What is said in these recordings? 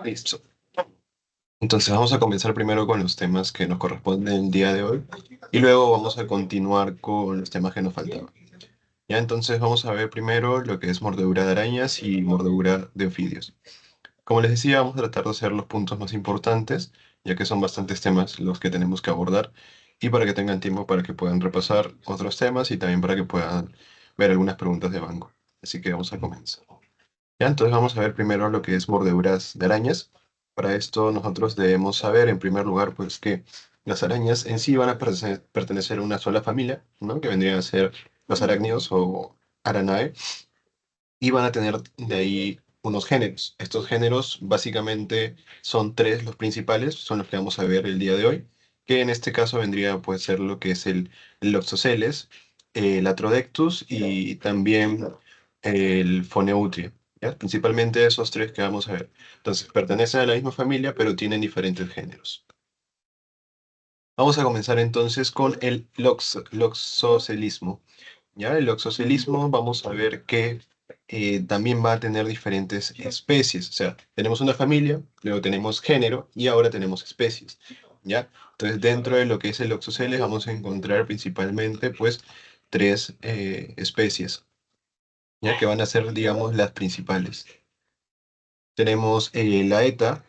Listo. Entonces vamos a comenzar primero con los temas que nos corresponden el día de hoy y luego vamos a continuar con los temas que nos faltaban. Ya, entonces vamos a ver primero lo que es mordedura de arañas y mordedura de ofidios. Como les decía, vamos a tratar de hacer los puntos más importantes, ya que son bastantes temas los que tenemos que abordar, y para que tengan tiempo para que puedan repasar otros temas y también para que puedan ver algunas preguntas de banco. Así que vamos a comenzar. Ya, entonces vamos a ver primero lo que es mordeduras de arañas. Para esto nosotros debemos saber, en primer lugar, pues que las arañas en sí van a pertenecer a una sola familia, ¿no? Que vendrían a ser los arácnidos o Aranae, y van a tener de ahí unos géneros. Estos géneros básicamente son tres los principales, son los que vamos a ver el día de hoy, que en este caso vendría pues ser lo que es el Loxosceles, el Atrodectus y también el Phoneutria. ¿Ya? Principalmente esos tres que vamos a ver. Entonces, pertenecen a la misma familia, pero tienen diferentes géneros. Vamos a comenzar entonces con el loxocelismo. ¿Ya? El loxocelismo vamos a ver que también va a tener diferentes especies. O sea, tenemos una familia, luego tenemos género y ahora tenemos especies. ¿Ya? Entonces, dentro de lo que es el loxoceles vamos a encontrar principalmente pues tres especies, ¿ya? Que van a ser, digamos, las principales. Tenemos la ETA,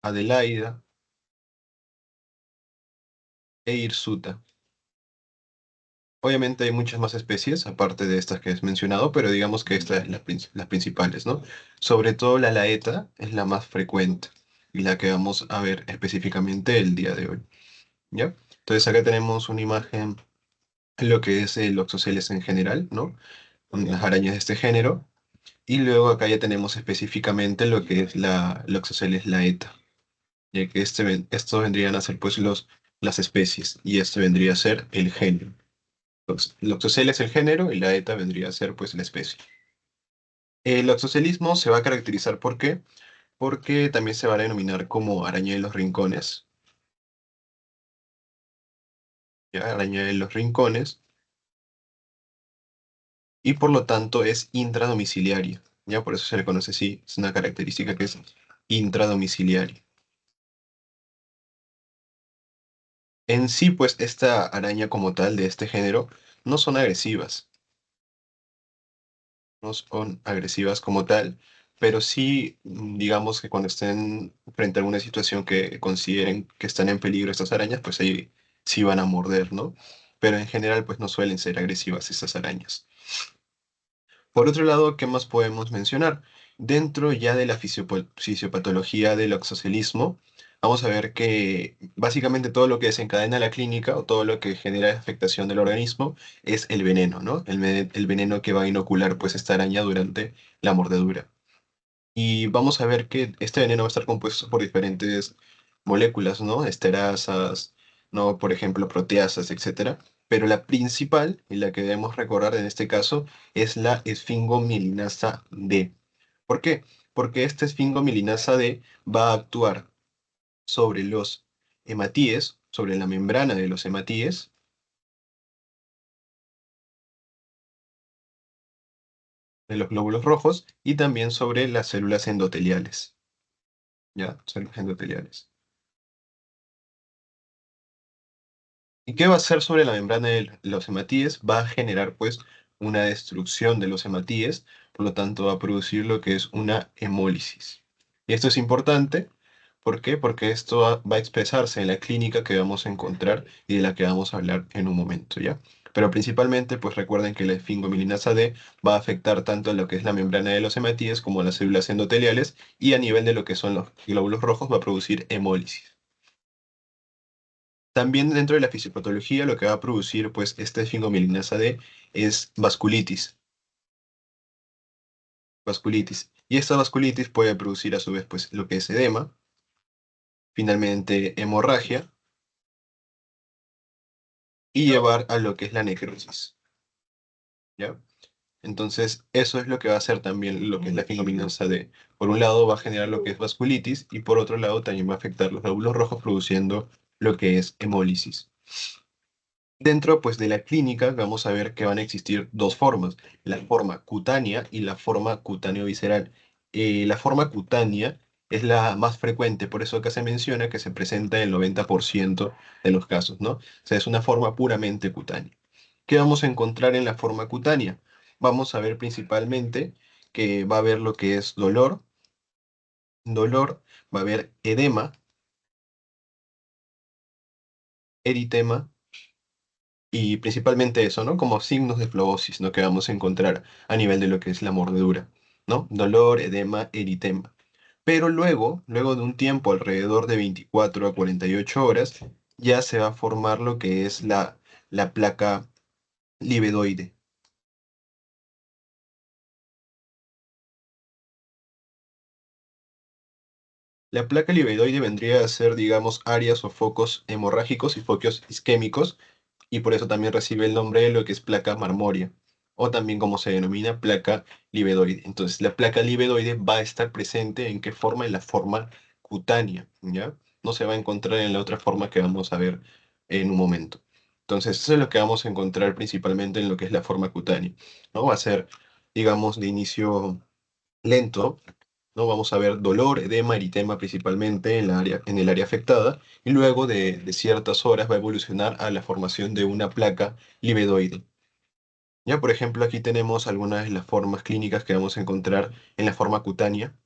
Adelaida e Hirsuta. Obviamente hay muchas más especies, aparte de estas que has mencionado, pero digamos que estas son las principales, ¿no? Sobre todo la laeta es la más frecuente y la que vamos a ver específicamente el día de hoy, ¿ya? Entonces acá tenemos una imagen en lo que es el Oxoceles en general, ¿no? Con las arañas de este género. Y luego acá ya tenemos específicamente lo que es la Oxoceles laeta, ya que estos vendrían a ser pues las especies y este vendría a ser el género. El oxocel es el género y la eta vendría a ser pues la especie. El oxocelismo se va a caracterizar ¿por qué? Porque también se va a denominar como araña de los rincones, ¿ya? Araña de los rincones, y por lo tanto es intradomiciliaria, ¿ya? Por eso se le conoce así, es una característica que es intradomiciliaria. En sí, pues esta araña como tal de este género no son agresivas, no son agresivas como tal, pero sí, digamos que cuando estén frente a alguna situación que consideren que están en peligro estas arañas, pues ahí sí van a morder, ¿no? Pero en general, pues no suelen ser agresivas estas arañas. Por otro lado, ¿qué más podemos mencionar? Dentro ya de la fisiopatología del oxocelismo, vamos a ver que básicamente todo lo que desencadena la clínica o todo lo que genera afectación del organismo es el veneno, ¿no? El veneno que va a inocular pues esta araña durante la mordedura. Y vamos a ver que este veneno va a estar compuesto por diferentes moléculas, ¿no? Esterasas, ¿no? Por ejemplo, proteasas, etcétera. Pero la principal, y la que debemos recordar en este caso, es la esfingomilinasa D. ¿Por qué? Porque esta esfingomilinasa D va a actuar sobre los hematíes, sobre la membrana de los hematíes, de los glóbulos rojos, y también sobre las células endoteliales, ¿ya? Células endoteliales. ¿Y qué va a hacer sobre la membrana de los hematíes? Va a generar pues una destrucción de los hematíes, por lo tanto va a producir lo que es una hemólisis. Y esto es importante, ¿por qué? Porque esto va a expresarse en la clínica que vamos a encontrar y de la que vamos a hablar en un momento, ¿ya? Pero principalmente, pues recuerden que la esfingomilinasa D va a afectar tanto lo que es la membrana de los hematíes como las células endoteliales y a nivel de lo que son los glóbulos rojos va a producir hemólisis. También dentro de la fisiopatología lo que va a producir pues esta esfingomilinasa D es vasculitis. Y esta vasculitis puede producir a su vez pues lo que es edema, finalmente hemorragia y llevar a lo que es la necrosis, ¿ya? Entonces eso es lo que va a hacer también lo que es la esfingomilinasa D. Por un lado va a generar lo que es vasculitis y por otro lado también va a afectar los glóbulos rojos produciendo lo que es hemólisis. Dentro, pues, de la clínica vamos a ver que van a existir dos formas, la forma cutánea y la forma cutáneo-visceral. La forma cutánea es la más frecuente, por eso acá se menciona que se presenta en el 90% de los casos, ¿no? O sea, es una forma puramente cutánea. ¿Qué vamos a encontrar en la forma cutánea? Vamos a ver principalmente que va a haber lo que es dolor, va a haber edema, eritema, y principalmente eso, ¿no? Como signos de flebosis, ¿no? Que vamos a encontrar a nivel de lo que es la mordedura, ¿no? Dolor, edema, eritema. Pero luego de un tiempo, alrededor de 24 a 48 horas, ya se va a formar lo que es la placa libedoide. La placa libedoide vendría a ser, digamos, áreas o focos hemorrágicos y focos isquémicos, y por eso también recibe el nombre de lo que es placa marmorea, o también como se denomina placa libedoide. Entonces, la placa libedoide va a estar presente en qué forma, en la forma cutánea, ¿ya? No se va a encontrar en la otra forma que vamos a ver en un momento. Entonces, eso es lo que vamos a encontrar principalmente en lo que es la forma cutánea, ¿no? Va a ser, digamos, de inicio lento, ¿no? Vamos a ver dolor, edema, eritema principalmente en el área afectada, y luego de ciertas horas va a evolucionar a la formación de una placa libedoide. Ya, por ejemplo, aquí tenemos algunas de las formas clínicas que vamos a encontrar en la forma cutánea.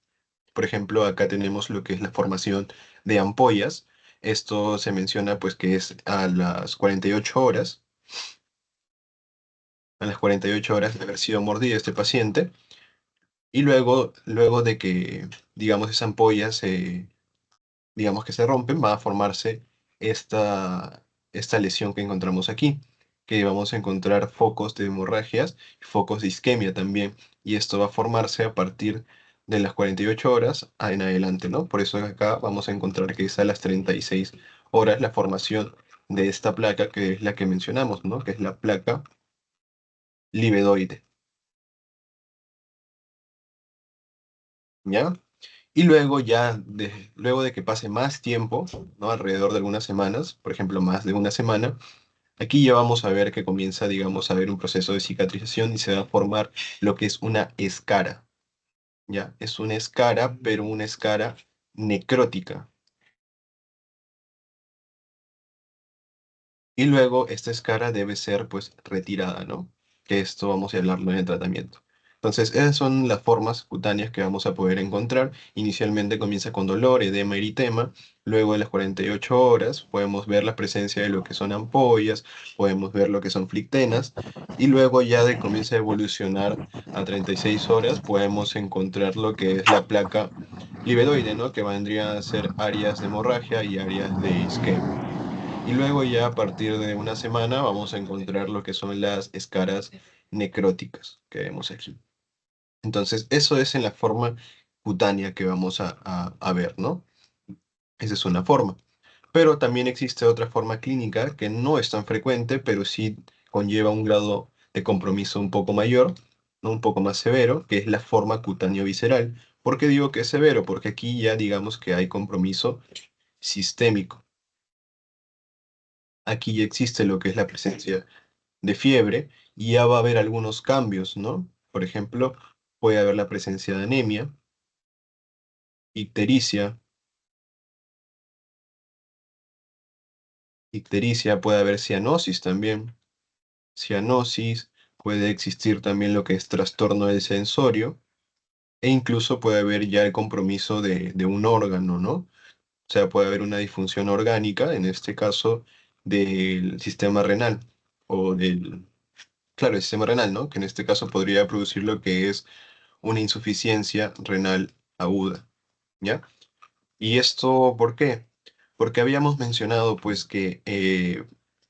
Por ejemplo, acá tenemos lo que es la formación de ampollas. Esto se menciona pues que es a las 48 horas de haber sido mordido este paciente, y luego de que, digamos, esa ampolla digamos que se rompen, va a formarse esta lesión que encontramos aquí, que vamos a encontrar focos de hemorragias y focos de isquemia también, y esto va a formarse a partir de las 48 horas en adelante, ¿no? Por eso acá vamos a encontrar que es a las 36 horas la formación de esta placa, que es la que mencionamos, ¿no? Que es la placa libedoide, ¿ya? Y luego de que pase más tiempo, ¿no? Alrededor de algunas semanas, por ejemplo, más de una semana, aquí ya vamos a ver que comienza, digamos, a haber un proceso de cicatrización y se va a formar lo que es una escara, ¿ya? Es una escara, pero una escara necrótica. Y luego esta escara debe ser pues retirada, ¿no? Que esto vamos a hablarlo en el tratamiento. Entonces, esas son las formas cutáneas que vamos a poder encontrar. Inicialmente comienza con dolor, edema, eritema. Luego de las 48 horas podemos ver la presencia de lo que son ampollas, podemos ver lo que son flictenas. Y luego ya de comienza a evolucionar a 36 horas podemos encontrar lo que es la placa libedoide, ¿no? Que vendrían a ser áreas de hemorragia y áreas de isquemia. Y luego ya a partir de una semana vamos a encontrar lo que son las escaras necróticas que vemos aquí. Entonces, eso es en la forma cutánea que vamos a ver, ¿no? Esa es una forma. Pero también existe otra forma clínica que no es tan frecuente, pero sí conlleva un grado de compromiso un poco mayor, ¿no? Un poco más severo, que es la forma cutáneo visceral. ¿Por qué digo que es severo? Porque aquí ya digamos que hay compromiso sistémico. Aquí ya existe lo que es la presencia de fiebre, y ya va a haber algunos cambios, ¿no? Por ejemplo, puede haber la presencia de anemia, ictericia, puede haber cianosis también. Cianosis, puede existir también lo que es trastorno del sensorio, e incluso puede haber ya el compromiso de un órgano, ¿no? O sea, puede haber una disfunción orgánica, en este caso del sistema renal, o claro, el sistema renal, ¿no? Que en este caso podría producir lo que es una insuficiencia renal aguda, ¿ya? ¿Y esto por qué? Porque habíamos mencionado pues que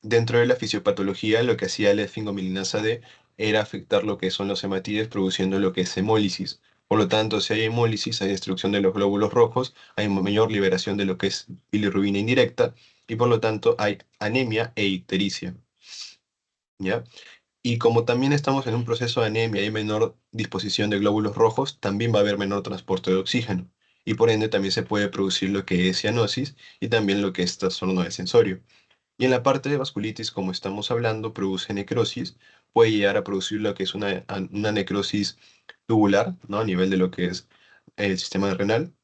dentro de la fisiopatología lo que hacía la esfingomilinasa D era afectar lo que son los hematides produciendo lo que es hemólisis. Por lo tanto, si hay hemólisis, hay destrucción de los glóbulos rojos, hay mayor liberación de lo que es bilirrubina indirecta, y por lo tanto hay anemia e ictericia, ¿ya? Y como también estamos en un proceso de anemia y hay menor disposición de glóbulos rojos, también va a haber menor transporte de oxígeno. Y por ende también se puede producir lo que es cianosis y también lo que es trastorno del sensorio. Y en la parte de vasculitis, como estamos hablando, produce necrosis, puede llegar a producir lo que es una necrosis tubular, ¿no? A nivel de lo que es el sistema renal,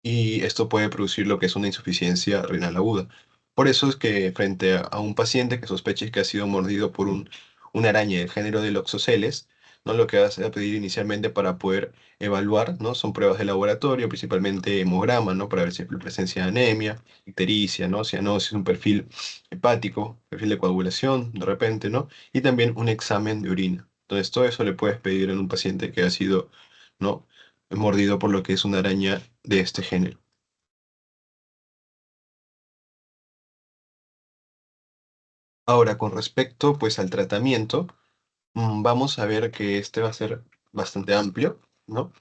y esto puede producir lo que es una insuficiencia renal aguda. Por eso es que frente a un paciente que sospeche que ha sido mordido por una araña del género de Loxoceles, ¿no? Lo que vas a pedir inicialmente para poder evaluar, ¿no? Son pruebas de laboratorio, principalmente hemograma, ¿no? Para ver si hay presencia de anemia, ictericia, ¿no? Cianosis, un perfil hepático, perfil de coagulación, de repente, ¿no? Y también un examen de orina. Entonces, todo eso le puedes pedir en un paciente que ha sido, ¿no? Mordido por lo que es una araña de este género. Ahora, con respecto pues al tratamiento, vamos a ver que este va a ser bastante amplio, ¿no?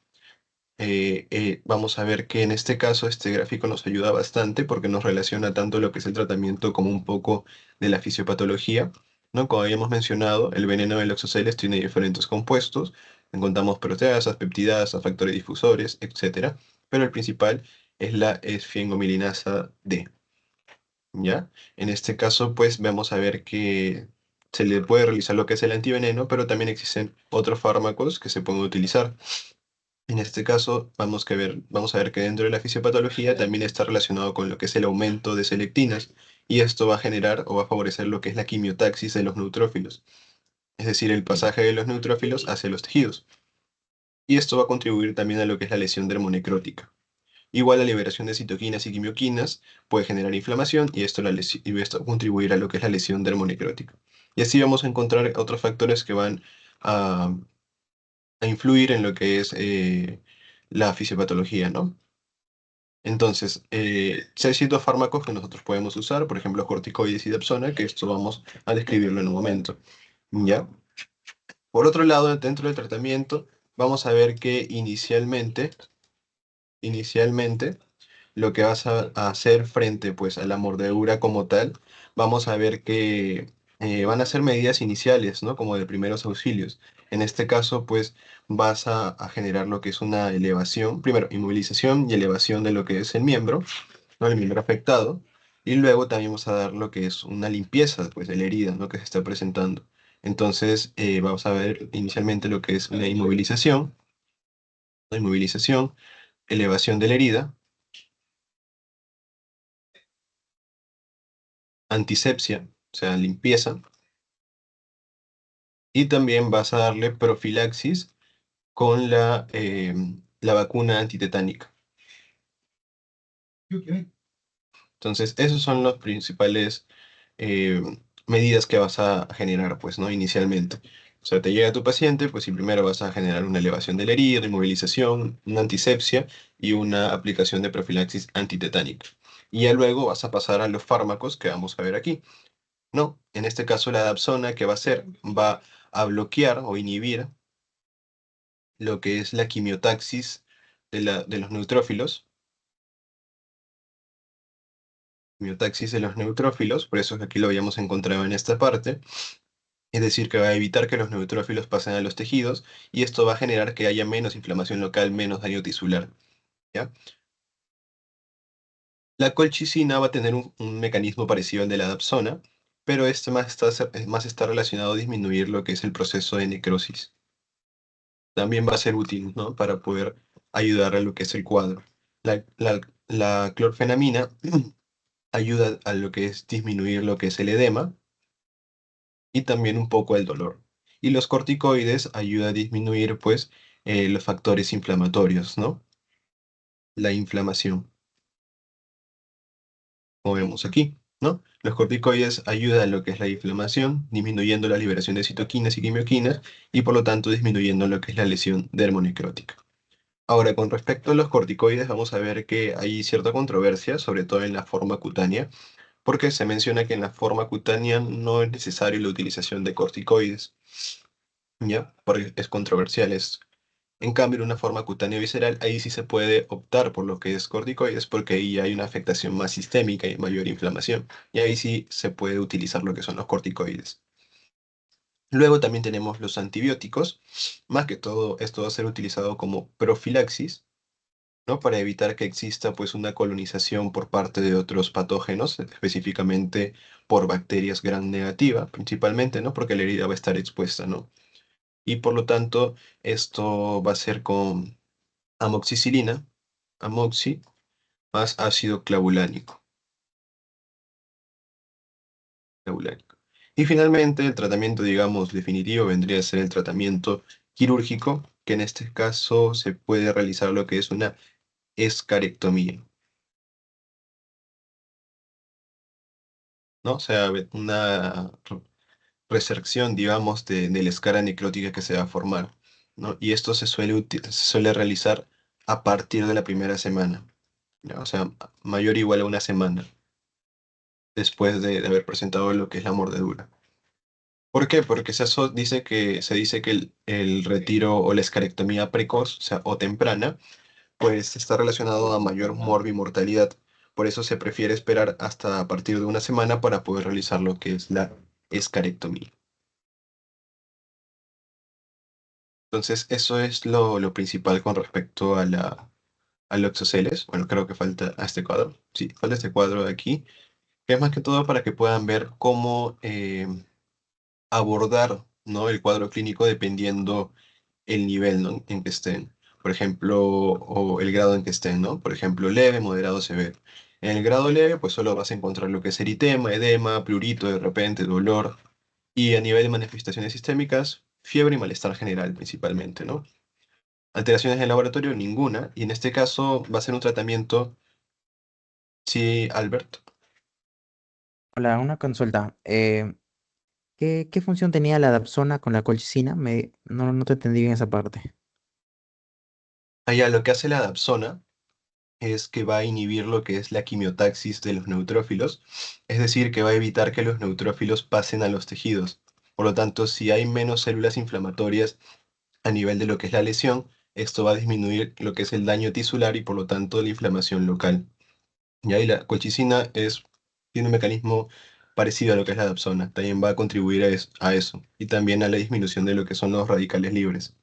Vamos a ver que en este caso este gráfico nos ayuda bastante porque nos relaciona tanto lo que es el tratamiento como un poco de la fisiopatología, ¿no? Como habíamos mencionado, el veneno de Loxoceles tiene diferentes compuestos, encontramos proteasas, peptidasas, factores difusores, etcétera, pero el principal es la esfengomilinasa D. ¿Ya? En este caso, pues vamos a ver que se le puede realizar lo que es el antiveneno, pero también existen otros fármacos que se pueden utilizar. En este caso, vamos a ver que dentro de la fisiopatología también está relacionado con lo que es el aumento de selectinas, y esto va a generar o va a favorecer lo que es la quimiotaxis de los neutrófilos, es decir, el pasaje de los neutrófilos hacia los tejidos. Y esto va a contribuir también a lo que es la lesión dermonecrótica. Igual la liberación de citoquinas y quimioquinas puede generar inflamación y esto va a contribuir a lo que es la lesión dermonecrótica. Y así vamos a encontrar otros factores que van a, a influir en lo que es la fisiopatología, ¿no? Entonces, sí hay ciertos fármacos que nosotros podemos usar, por ejemplo, corticoides y dapsona, que esto vamos a describirlo en un momento, ¿ya? Por otro lado, dentro del tratamiento, vamos a ver que inicialmente lo que vas a hacer frente pues a la mordedura como tal, vamos a ver que van a ser medidas iniciales, ¿no? Como de primeros auxilios. En este caso, pues vas a generar lo que es una elevación, primero inmovilización y elevación de lo que es el miembro, ¿no? El miembro afectado, y luego también vamos a dar lo que es una limpieza pues de la herida, ¿no? Que se está presentando. Entonces, vamos a ver inicialmente lo que es una inmovilización, ¿no? Inmovilización, elevación de la herida, antisepsia, o sea, limpieza, y también vas a darle profilaxis con la vacuna antitetánica. Entonces, esos son los principales eh, medidas que vas a generar, pues, ¿no? Inicialmente. O sea, te llega tu paciente, pues, y primero vas a generar una elevación de la herida, inmovilización, una antisepsia y una aplicación de profilaxis antitetánica. Y ya luego vas a pasar a los fármacos que vamos a ver aquí. No, en este caso la dapsona, ¿qué va a hacer? Va a bloquear o inhibir lo que es la quimiotaxis de los neutrófilos, quimiotaxis de los neutrófilos, por eso es que aquí lo habíamos encontrado en esta parte, es decir, que va a evitar que los neutrófilos pasen a los tejidos, y esto va a generar que haya menos inflamación local, menos daño tisular, ¿ya? La colchicina va a tener un mecanismo parecido al de la dapsona, pero este más está relacionado a disminuir lo que es el proceso de necrosis. También va a ser útil, ¿no? Para poder ayudar a lo que es el cuadro. La clorfenamina ayuda a lo que es disminuir lo que es el edema y también un poco el dolor. Y los corticoides ayudan a disminuir, pues, los factores inflamatorios, ¿no? La inflamación, como vemos aquí, ¿no? Los corticoides ayudan a lo que es la inflamación, disminuyendo la liberación de citoquinas y quimioquinas y por lo tanto disminuyendo lo que es la lesión dermonecrótica. Ahora, con respecto a los corticoides, vamos a ver que hay cierta controversia, sobre todo en la forma cutánea, porque se menciona que en la forma cutánea no es necesaria la utilización de corticoides, ¿ya? Porque es controversial esto. En cambio, en una forma cutánea visceral, ahí sí se puede optar por lo que es corticoides, porque ahí hay una afectación más sistémica y mayor inflamación, y ahí sí se puede utilizar lo que son los corticoides. Luego también tenemos los antibióticos, más que todo esto va a ser utilizado como profilaxis, ¿no? Para evitar que exista pues una colonización por parte de otros patógenos, específicamente por bacterias gram negativa, principalmente, ¿no? Porque la herida va a estar expuesta, ¿no? Y por lo tanto, esto va a ser con amoxicilina, amoxi, más ácido clavulánico. Y finalmente, el tratamiento, digamos, definitivo vendría a ser el tratamiento quirúrgico, que en este caso se puede realizar lo que es una escarectomía, ¿no? O sea, una resección, digamos, de la escara necrótica que se va a formar, ¿no? Y esto se suele realizar a partir de la primera semana, ¿ya? O sea, mayor o igual a una semana después de haber presentado lo que es la mordedura. ¿Por qué? Porque se dice que el retiro o la escarectomía precoz, o sea, o temprana, pues está relacionado a mayor morbimortalidad. Por eso se prefiere esperar hasta a partir de una semana para poder realizar lo que es la escarectomía. Entonces, eso es lo principal con respecto a a los exoceles. Bueno, creo que falta a este cuadro. Sí, falta este cuadro de aquí, que es más que todo para que puedan ver cómo abordar, ¿no? El cuadro clínico dependiendo el nivel, ¿no? En que estén. Por ejemplo, o el grado en que estén, ¿no? Por ejemplo, leve, moderado, severo. En el grado leve, pues solo vas a encontrar lo que es eritema, edema, prurito de repente, dolor. Y a nivel de manifestaciones sistémicas, fiebre y malestar general principalmente, ¿no? Alteraciones en el laboratorio, ninguna. Y en este caso va a ser un tratamiento, sí, Albert. Hola, una consulta. ¿Qué función tenía la Dapsona con la colchicina? No te entendí en esa parte. Allá lo que hace la dapsona es que va a inhibir lo que es la quimiotaxis de los neutrófilos, es decir, que va a evitar que los neutrófilos pasen a los tejidos. Por lo tanto, si hay menos células inflamatorias a nivel de lo que es la lesión, esto va a disminuir lo que es el daño tisular y por lo tanto la inflamación local. Y ahí la colchicina tiene un mecanismo parecido a lo que es la dapsona, también va a contribuir a eso y también a la disminución de lo que son los radicales libres.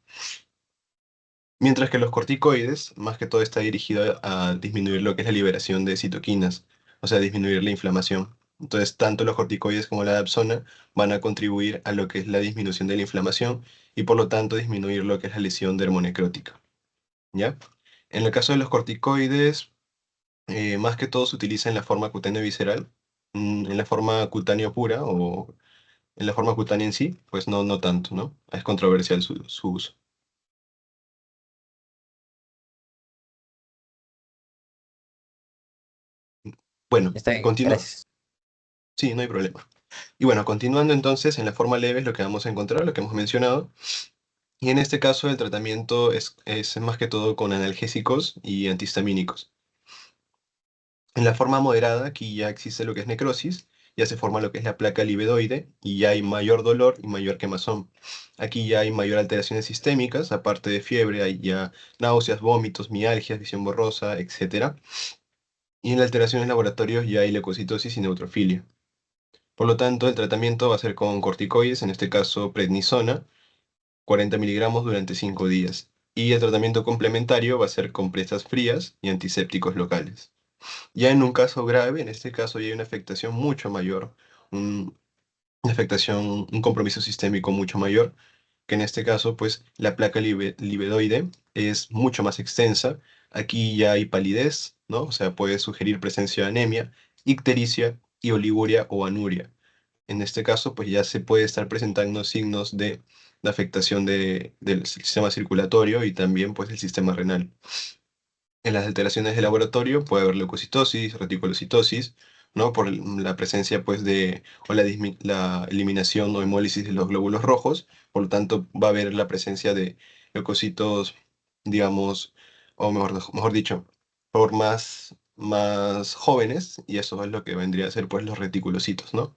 Mientras que los corticoides, más que todo, está dirigido a disminuir lo que es la liberación de citoquinas, o sea, disminuir la inflamación. Entonces, tanto los corticoides como la dapsona van a contribuir a lo que es la disminución de la inflamación y por lo tanto disminuir lo que es la lesión dermonecrótica, ¿ya? En el caso de los corticoides, más que todo se utiliza en la forma cutánea visceral, en la forma cutánea pura o en la forma cutánea en sí, pues no tanto, ¿no? Es controversial su uso. Bueno, Está bien, continúa. gracias. Sí, no hay problema. Y bueno, continuando entonces en la forma leve es lo que vamos a encontrar, lo que hemos mencionado. Y en este caso el tratamiento es más que todo con analgésicos y antihistamínicos. En la forma moderada, aquí ya existe lo que es necrosis, ya se forma lo que es la placa libedoide y ya hay mayor dolor y mayor quemazón. Aquí ya hay mayor alteraciones sistémicas, aparte de fiebre, hay ya náuseas, vómitos, mialgias, visión borrosa, etcétera. Y en la alteración en laboratorios ya hay leucocitosis y neutrofilia. Por lo tanto, el tratamiento va a ser con corticoides, en este caso prednisona, 40 miligramos durante 5 días. Y el tratamiento complementario va a ser compresas frías y antisépticos locales. Ya en un caso grave, en este caso ya hay una afectación mucho mayor, una afectación, un compromiso sistémico mucho mayor, que en este caso, pues la placa libedoide es mucho más extensa. Aquí ya hay palidez, ¿no? O sea, puede sugerir presencia de anemia, ictericia y oliguria o anuria. En este caso, pues ya se puede estar presentando signos de afectación del sistema circulatorio y también pues el sistema renal. En las alteraciones de laboratorio puede haber leucocitosis, reticulocitosis, ¿no? Por la presencia pues o la eliminación o hemólisis de los glóbulos rojos, por lo tanto va a haber la presencia de leucocitos, digamos, o mejor dicho, por más jóvenes, y eso es lo que vendría a ser pues los reticulocitos, ¿no?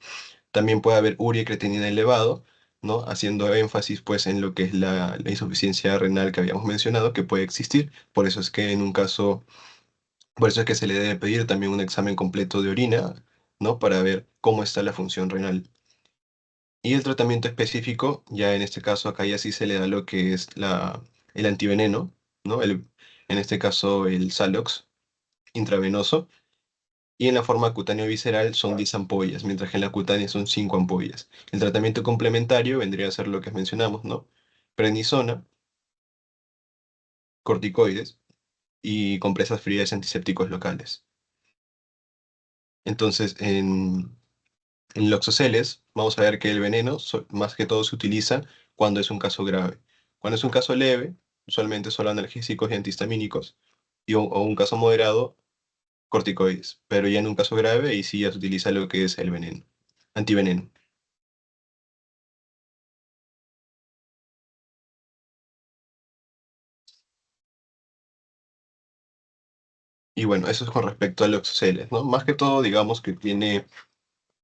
También puede haber urea y creatinina elevado, ¿no? Haciendo énfasis pues en lo que es la insuficiencia renal que habíamos mencionado, que puede existir. Por eso es que en un caso, por eso es que se le debe pedir también un examen completo de orina, ¿no? Para ver cómo está la función renal. Y el tratamiento específico, ya en este caso acá ya sí se le da lo que es el antiveneno, ¿no? en este caso el Salox intravenoso, y en la forma cutáneo visceral son 10 ampollas, mientras que en la cutánea son 5 ampollas. El tratamiento complementario vendría a ser lo que mencionamos, ¿no? Prednisona, corticoides y compresas frías antisépticos locales. Entonces, en Loxoceles, vamos a ver que el veneno más que todo se utiliza cuando es un caso grave. Cuando es un caso leve, usualmente solo analgésicos y antihistamínicos, o un caso moderado, corticoides. Pero ya en un caso grave, ahí sí ya se utiliza lo que es el veneno, antiveneno. Y bueno, eso es con respecto a Loxoceles, ¿no? Más que todo, digamos que tiene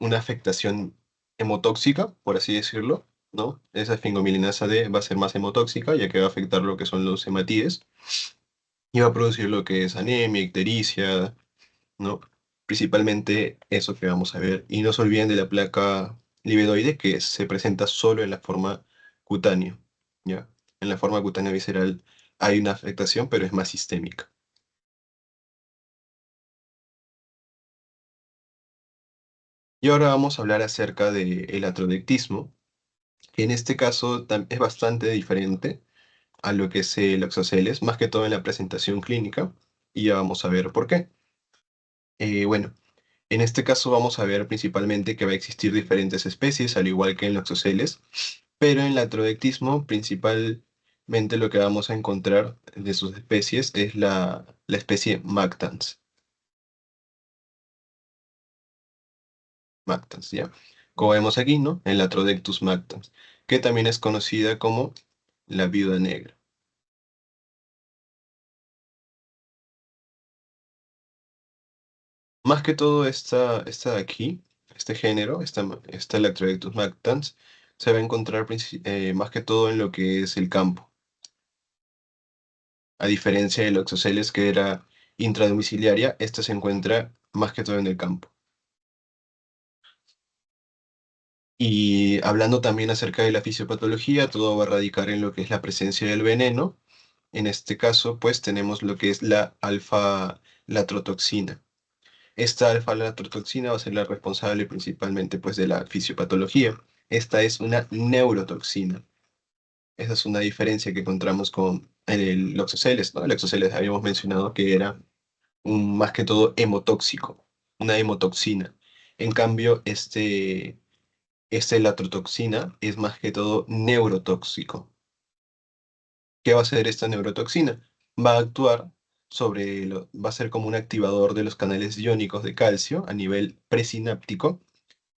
una afectación hemotóxica, por así decirlo, ¿no? Esa esfingomilinasa D va a ser más hemotóxica, ya que va a afectar lo que son los hematíes y va a producir lo que es anemia, ictericia, ¿no? Principalmente eso que vamos a ver. Y no se olviden de la placa livedoide que se presenta solo en la forma cutánea, ¿ya? En la forma cutánea visceral hay una afectación, pero es más sistémica. Y ahora vamos a hablar acerca del atrodectismo, que en este caso es bastante diferente a lo que es el oxoceles, más que todo en la presentación clínica, y ya vamos a ver por qué. Bueno, en este caso vamos a ver principalmente que va a existir diferentes especies, al igual que en los oxoceles, pero en el atrodectismo principalmente lo que vamos a encontrar de sus especies es la especie Mactans. Mactans, ¿ya? Como vemos aquí, ¿no? El Atrodectus mactans, que también es conocida como la viuda negra. Más que todo esta de aquí, este género, esta Lactrodectus mactans, se va a encontrar más que todo en lo que es el campo, a diferencia de los oxoceles que era intradomiciliaria, esta se encuentra más que todo en el campo. Y hablando también acerca de la fisiopatología, todo va a radicar en lo que es la presencia del veneno. En este caso, pues tenemos lo que es la alfa-latrotoxina. Esta alfa-latrotoxina va a ser la responsable principalmente pues de la fisiopatología. Esta es una neurotoxina. Esa es una diferencia que encontramos con el Oxoceles, ¿no? El Oxoceles habíamos mencionado que era más que todo hemotóxico, una hemotoxina. En cambio, latrotoxina es más que todo neurotóxico. ¿Qué va a hacer esta neurotoxina? Va a actuar va a ser como un activador de los canales iónicos de calcio a nivel presináptico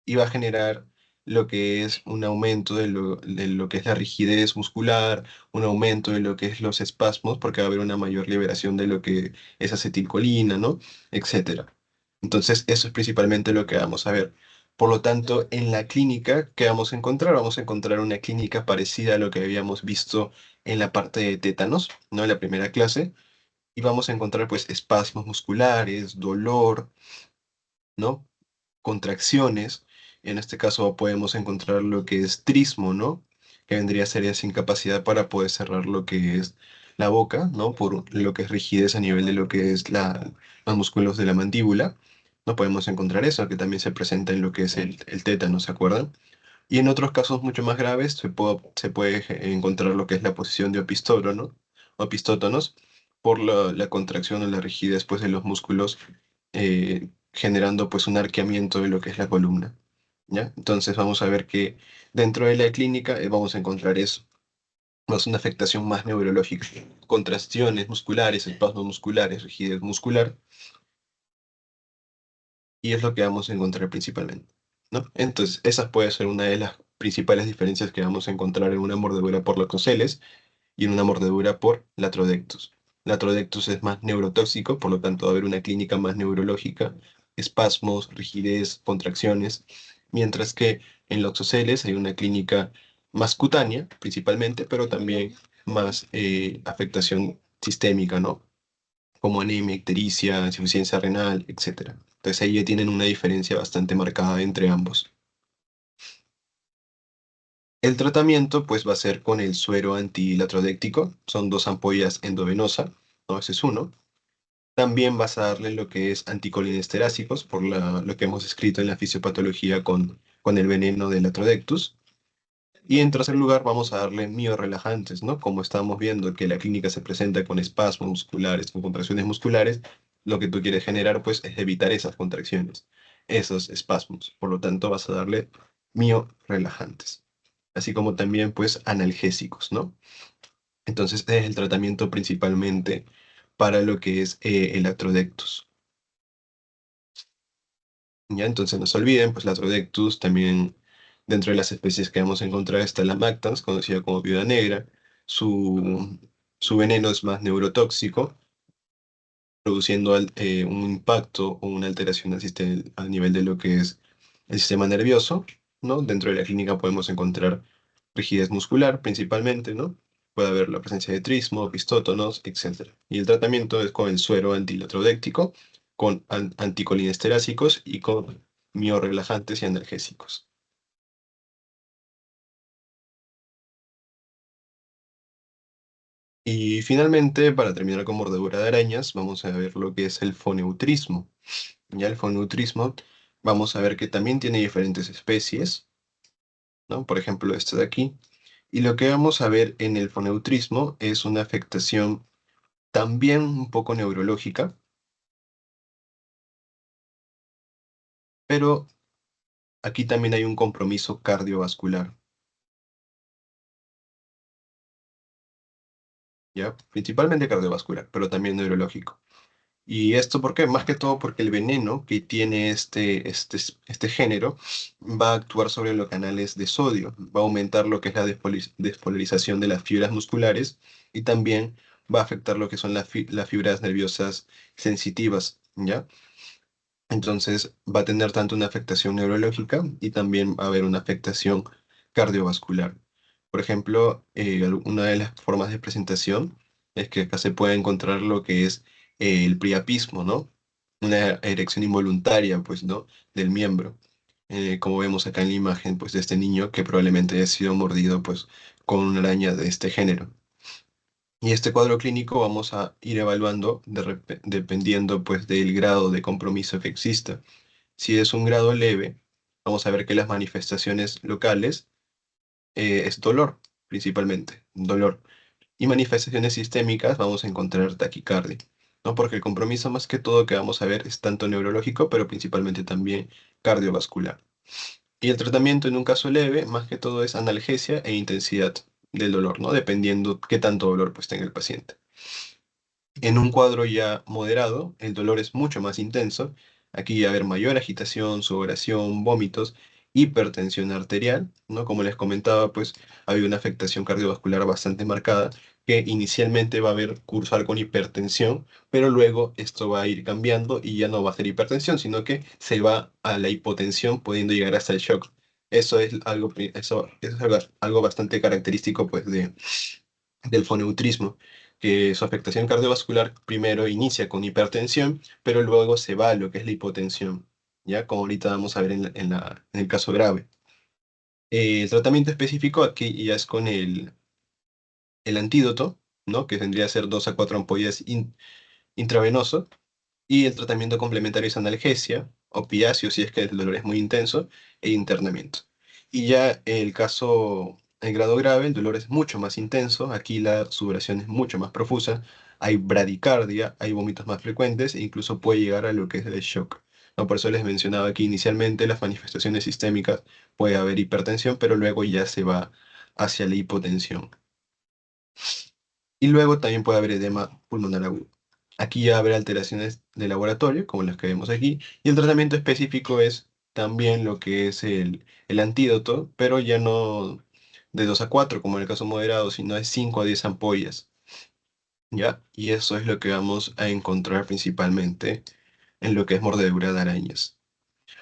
y va a generar lo que es un aumento de lo que es la rigidez muscular, un aumento de lo que es los espasmos, porque va a haber una mayor liberación de lo que es acetilcolina, ¿no? Etcétera. Entonces, eso es principalmente lo que vamos a ver. Por lo tanto, en la clínica, ¿qué vamos a encontrar? Vamos a encontrar una clínica parecida a lo que habíamos visto en la parte de tétanos, ¿no? En la primera clase, y vamos a encontrar pues espasmos musculares, dolor, ¿no? Contracciones. En este caso podemos encontrar lo que es trismo, ¿no? Que vendría a ser esa incapacidad para poder cerrar lo que es la boca, ¿no? Por lo que es rigidez a nivel de lo que es los músculos de la mandíbula. No podemos encontrar eso, que también se presenta en lo que es el tétano, ¿se acuerdan? Y en otros casos mucho más graves se puede encontrar lo que es la posición de opistótono, opistótonos por la contracción o la rigidez pues, de los músculos, generando pues un arqueamiento de lo que es la columna. ¿Ya? Entonces vamos a ver que dentro de la clínica vamos a encontrar eso, más una afectación más neurológica, contracciones musculares, espasmos musculares, rigidez muscular, y es lo que vamos a encontrar principalmente, ¿no? Entonces, esa puede ser una de las principales diferencias que vamos a encontrar en una mordedura por lococeles y en una mordedura por latrodectus. Latrodectus es más neurotóxico, por lo tanto va a haber una clínica más neurológica, espasmos, rigidez, contracciones, mientras que en loxoceles hay una clínica más cutánea, principalmente, pero también más afectación sistémica, ¿no? Como anemia, ictericia, insuficiencia renal, etcétera. Entonces ahí ya tienen una diferencia bastante marcada entre ambos. El tratamiento pues va a ser con el suero antilatrodéctico, son 2 ampollas endovenosa, ¿no? Ese es uno. También vas a darle lo que es anticolinesterácicos, por lo que hemos escrito en la fisiopatología con el veneno del Atrodectus. Y en tercer lugar, vamos a darle miorelajantes, ¿no? Como estamos viendo que la clínica se presenta con espasmos musculares, con contracciones musculares, lo que tú quieres generar, pues, es evitar esas contracciones, esos espasmos. Por lo tanto, vas a darle miorelajantes, así como también, pues, analgésicos, ¿no? Entonces, este es el tratamiento principalmente para lo que es el Atrodectus. ¿Ya? Entonces, no se olviden, pues, la Atrodectus también, dentro de las especies que vamos a encontrar, está la Mactans, conocida como viuda negra. Su, su veneno es más neurotóxico, produciendo un impacto o una alteración al sistema, a nivel de lo que es el sistema nervioso, ¿no? Dentro de la clínica podemos encontrar rigidez muscular principalmente, ¿no? Puede haber la presencia de trismo, pistótonos, etc. Y el tratamiento es con el suero antilatrodéctico, con anticolinesterácicos y con miorrelajantes y analgésicos. Y finalmente, para terminar con mordedura de arañas, vamos a ver lo que es el foneutrismo. Ya el foneutrismo, vamos a ver que también tiene diferentes especies, ¿no? Por ejemplo, este de aquí. Y lo que vamos a ver en el foneutrismo es una afectación también un poco neurológica, pero aquí también hay un compromiso cardiovascular, ¿ya? Principalmente cardiovascular, pero también neurológico. ¿Y esto por qué? Más que todo porque el veneno que tiene este género va a actuar sobre los canales de sodio, va a aumentar lo que es la despolarización de las fibras musculares y también va a afectar lo que son las fibras nerviosas sensitivas, ¿ya? Entonces va a tener tanto una afectación neurológica y también va a haber una afectación cardiovascular. Por ejemplo, una de las formas de presentación es que acá se puede encontrar lo que es el priapismo, ¿no? Una erección involuntaria, pues, ¿no? Del miembro. Como vemos acá en la imagen, pues, de este niño que probablemente haya sido mordido, pues, con una araña de este género. Y este cuadro clínico vamos a ir evaluando dependiendo, pues, del grado de compromiso que exista. Si es un grado leve, vamos a ver que las manifestaciones locales es dolor, principalmente, dolor. Y manifestaciones sistémicas vamos a encontrar taquicardia, ¿no? Porque el compromiso más que todo que vamos a ver es tanto neurológico, pero principalmente también cardiovascular. Y el tratamiento en un caso leve, más que todo es analgesia e intensidad del dolor, ¿no? Dependiendo qué tanto dolor pues tenga el paciente. En un cuadro ya moderado, el dolor es mucho más intenso. Aquí va a haber mayor agitación, sudoración, vómitos, hipertensión arterial, ¿no? Como les comentaba, pues ha habido una afectación cardiovascular bastante marcada, que inicialmente va a haber cursar con hipertensión, pero luego esto va a ir cambiando y ya no va a ser hipertensión, sino que se va a la hipotensión, pudiendo llegar hasta el shock. Eso es algo, eso es algo bastante característico, pues, del foneutrismo, que su afectación cardiovascular primero inicia con hipertensión, pero luego se va a lo que es la hipotensión, ¿ya? Como ahorita vamos a ver en el caso grave. El tratamiento específico aquí ya es con el antídoto, ¿no? Que tendría que ser 2 a 4 ampollas intravenoso, y el tratamiento complementario es analgesia, opiáceo si es que el dolor es muy intenso, e internamiento. Y ya el caso, el grado grave, el dolor es mucho más intenso, aquí la sudoración es mucho más profusa, hay bradicardia, hay vómitos más frecuentes e incluso puede llegar a lo que es el shock. No, por eso les mencionaba que inicialmente las manifestaciones sistémicas puede haber hipertensión, pero luego ya se va hacia la hipotensión. Y luego también puede haber edema pulmonar agudo. Aquí ya habrá alteraciones de laboratorio, como las que vemos aquí, y el tratamiento específico es también lo que es el antídoto, pero ya no de 2 a 4 como en el caso moderado, sino de 5 a 10 ampollas, ¿ya? Y eso es lo que vamos a encontrar principalmente en lo que es mordedura de arañas.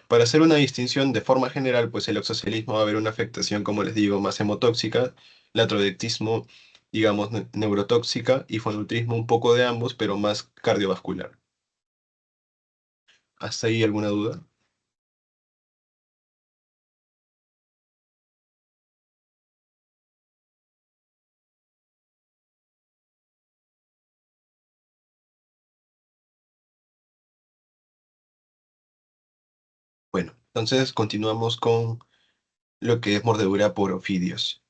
Para hacer una distinción de forma general, pues el oxacelismo va a haber una afectación, como les digo, más hemotóxica, latrodectismo, digamos, neurotóxica, y fonutrismo un poco de ambos, pero más cardiovascular. ¿Hasta ahí alguna duda? Entonces continuamos con lo que es mordedura por ofidios.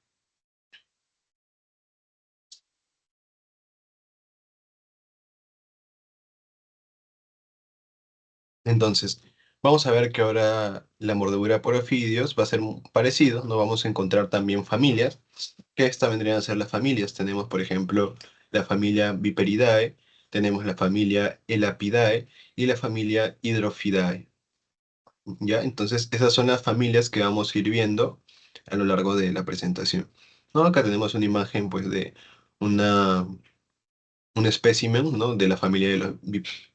Entonces, vamos a ver que ahora la mordedura por ofidios va a ser parecido, ¿no? Vamos a encontrar también familias, que estas vendrían a ser las familias. Tenemos, por ejemplo, la familia Viperidae, tenemos la familia Elapidae y la familia Hydrophidae, ¿ya? Entonces, esas son las familias que vamos a ir viendo a lo largo de la presentación. ¿No? Acá tenemos una imagen, pues, de una un espécimen, ¿no? De la familia de los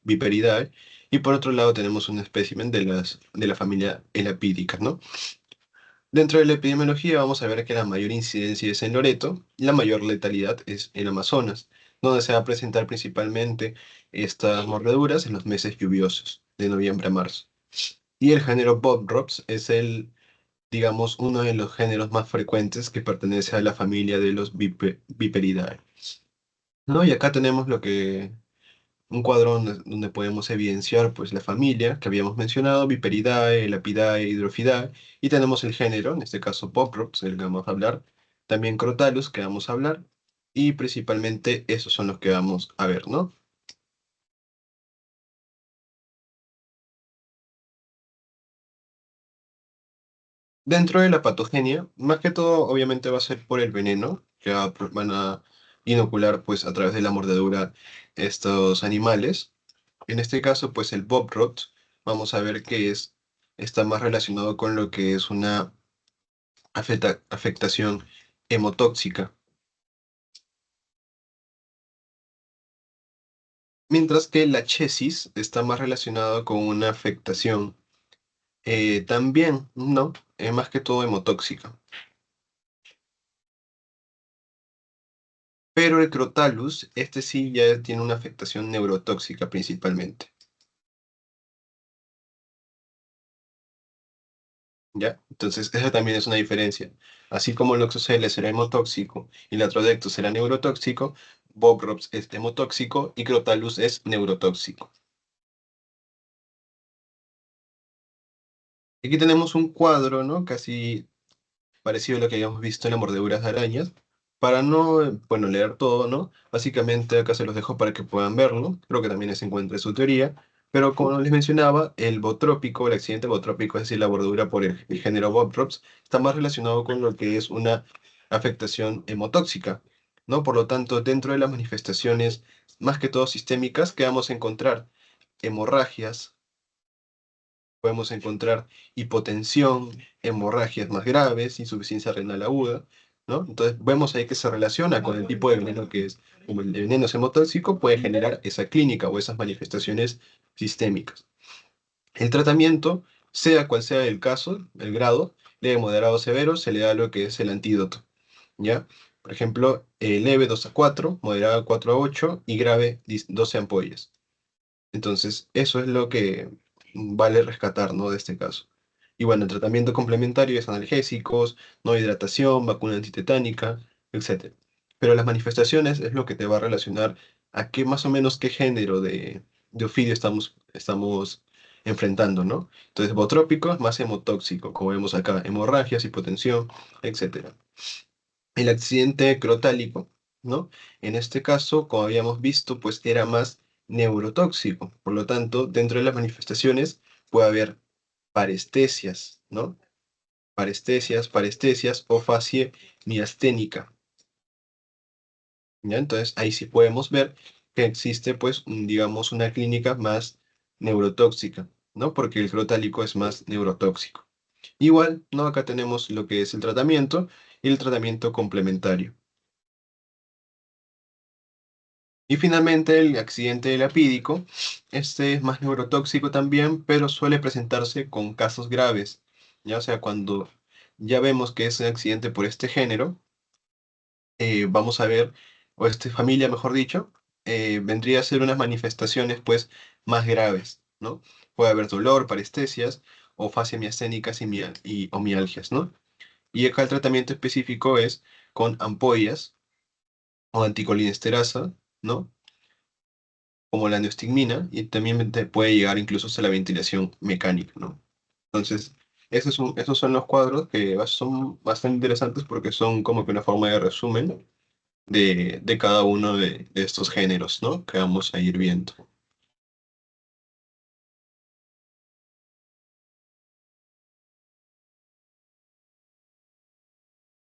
Viperidae, y por otro lado tenemos un espécimen de la familia Elapídica, ¿no? Dentro de la epidemiología vamos a ver que la mayor incidencia es en Loreto, y la mayor letalidad es en Amazonas, donde se va a presentar principalmente estas mordeduras en los meses lluviosos, de noviembre a marzo. Y el género Bothrops es digamos, uno de los géneros más frecuentes que pertenece a la familia de los Viperidae. ¿No? Y acá tenemos un cuadro donde podemos evidenciar pues la familia que habíamos mencionado, Viperidae, Lapidae, Hydrophidae, y tenemos el género, en este caso Poprops, el que vamos a hablar, también Crotalus, que vamos a hablar, y principalmente esos son los que vamos a ver, ¿no? Dentro de la patogenia, más que todo, obviamente va a ser por el veneno que van a inocular pues a través de la mordedura estos animales. En este caso, pues el Bobrot, vamos a ver que está más relacionado con lo que es una afectación hemotóxica, mientras que la chesis está más relacionado con una afectación también, ¿no? Más que todo hemotóxica. Pero el Crotalus, este sí ya tiene una afectación neurotóxica principalmente, ¿ya? Entonces, esa también es una diferencia. Así como el Oxocele será hemotóxico y el Atrodectus será neurotóxico, Bobrops es hemotóxico y Crotalus es neurotóxico. Aquí tenemos un cuadro, ¿no? Casi parecido a lo que habíamos visto en las mordeduras de arañas. Para no, bueno, leer todo, ¿no? Básicamente acá se los dejo para que puedan verlo. Creo que también se encuentra en su teoría. Pero como les mencionaba, el botrópico, el accidente botrópico, es decir, la bordura por el género Botrops, está más relacionado con lo que es una afectación hemotóxica, ¿no? Por lo tanto, dentro de las manifestaciones, más que todo sistémicas, que vamos a encontrar hemorragias, podemos encontrar hipotensión, hemorragias más graves, insuficiencia renal aguda, ¿no? Entonces vemos ahí que se relaciona con el tipo de veneno que es, como el veneno es hemotóxico, puede generar esa clínica o esas manifestaciones sistémicas. El tratamiento, sea cual sea el caso, el grado, leve, moderado o severo, se le da lo que es el antídoto, ¿ya? Por ejemplo, leve 2 a 4, moderado 4 a 8 y grave 12 ampollas. Entonces, eso es lo que vale rescatar, ¿no? De este caso. Y bueno, el tratamiento complementario es analgésicos, no hidratación, vacuna antitetánica, etcétera. Pero las manifestaciones es lo que te va a relacionar a qué más o menos qué género de ofidio estamos enfrentando, ¿no? Entonces, botrópico es más hemotóxico, como vemos acá, hemorragias, hipotensión, etcétera. El accidente crotálico, ¿no? En este caso, como habíamos visto, pues era más neurotóxico. Por lo tanto, dentro de las manifestaciones puede haber parestesias, ¿no? Parestesias o facie miasténica, ¿ya? Entonces, ahí sí podemos ver que existe, pues, digamos, una clínica más neurotóxica, ¿no? Porque el crotálico es más neurotóxico. Igual, ¿no? Acá tenemos lo que es el tratamiento y el tratamiento complementario. Y finalmente el accidente lapídico, este es más neurotóxico también, pero suele presentarse con casos graves, ¿ya? O sea, cuando ya vemos que es un accidente por este género, vamos a ver, o esta familia, mejor dicho, vendría a ser unas manifestaciones pues más graves, ¿no? Puede haber dolor, parestesias o facies miasténicas o mialgias, ¿no? Y acá el tratamiento específico es con ampollas o anticolinesterasa, ¿no? Como la neostigmina, y también te puede llegar incluso hasta la ventilación mecánica, ¿no? Entonces, esos son los cuadros que son bastante interesantes porque son como que una forma de resumen de cada uno de estos géneros, ¿no? Que vamos a ir viendo.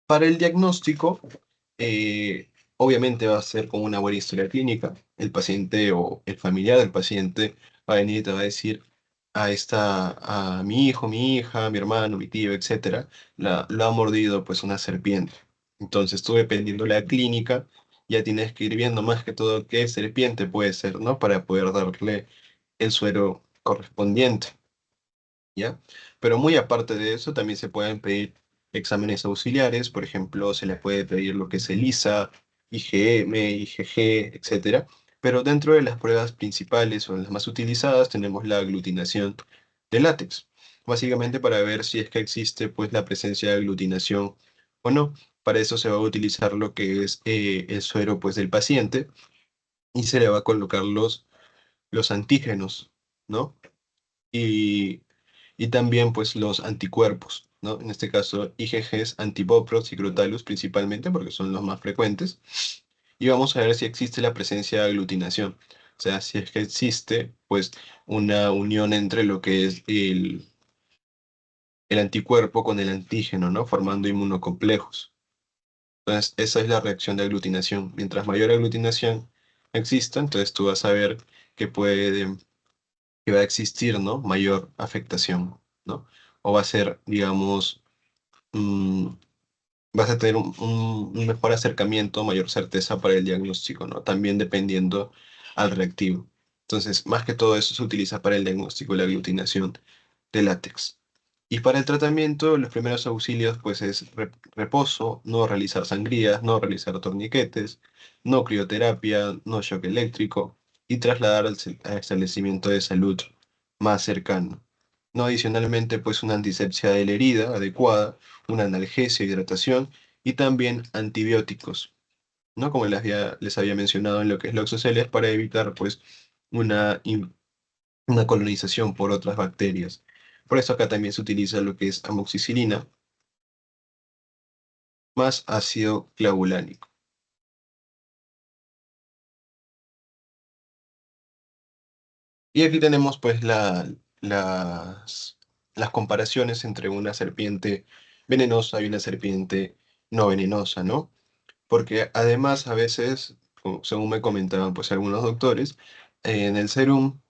Para el diagnóstico, obviamente va a ser con una buena historia clínica. El paciente o el familiar del paciente va a venir y te va a decir a mi hijo, mi hija, mi hermano, mi tío, etcétera, lo ha mordido pues una serpiente. Entonces tú dependiendo de la clínica, ya tienes que ir viendo más que todo qué serpiente puede ser, ¿no? Para poder darle el suero correspondiente. ¿Ya? Pero muy aparte de eso, también se pueden pedir exámenes auxiliares, por ejemplo, se le puede pedir lo que es ELISA, IgM, IgG, etcétera. Pero dentro de las pruebas principales o las más utilizadas tenemos la aglutinación de látex, básicamente para ver si es que existe pues la presencia de aglutinación o no. Para eso se va a utilizar lo que es el suero pues del paciente y se le va a colocar los antígenos, ¿no? Y y también pues los anticuerpos, ¿no? En este caso IgGs, antiboprox y Crotalus principalmente porque son los más frecuentes. Y vamos a ver si existe la presencia de aglutinación. O sea, si es que existe pues una unión entre lo que es el anticuerpo con el antígeno, ¿no? Formando inmunocomplejos. Entonces, esa es la reacción de aglutinación. Mientras mayor aglutinación exista, entonces tú vas a ver que que va a existir, ¿no? Mayor afectación, ¿no? O va a ser, digamos, mm, vas a tener un mejor acercamiento, mayor certeza para el diagnóstico, ¿no? También dependiendo al reactivo. Entonces, más que todo eso se utiliza para el diagnóstico y la aglutinación de látex. Y para el tratamiento, los primeros auxilios, pues es reposo, no realizar sangrías, no realizar torniquetes, no crioterapia, no shock eléctrico y trasladar al establecimiento de salud más cercano. No adicionalmente, pues una antisepsia de la herida adecuada, una analgesia, hidratación y también antibióticos, ¿no? Como les había mencionado en lo que es Loxoceles para evitar, pues, una una colonización por otras bacterias. Por eso acá también se utiliza lo que es amoxicilina más ácido clavulánico. Y aquí tenemos pues las comparaciones entre una serpiente venenosa y una serpiente no venenosa, ¿no? Porque además a veces, según me comentaban pues algunos doctores, en el serum,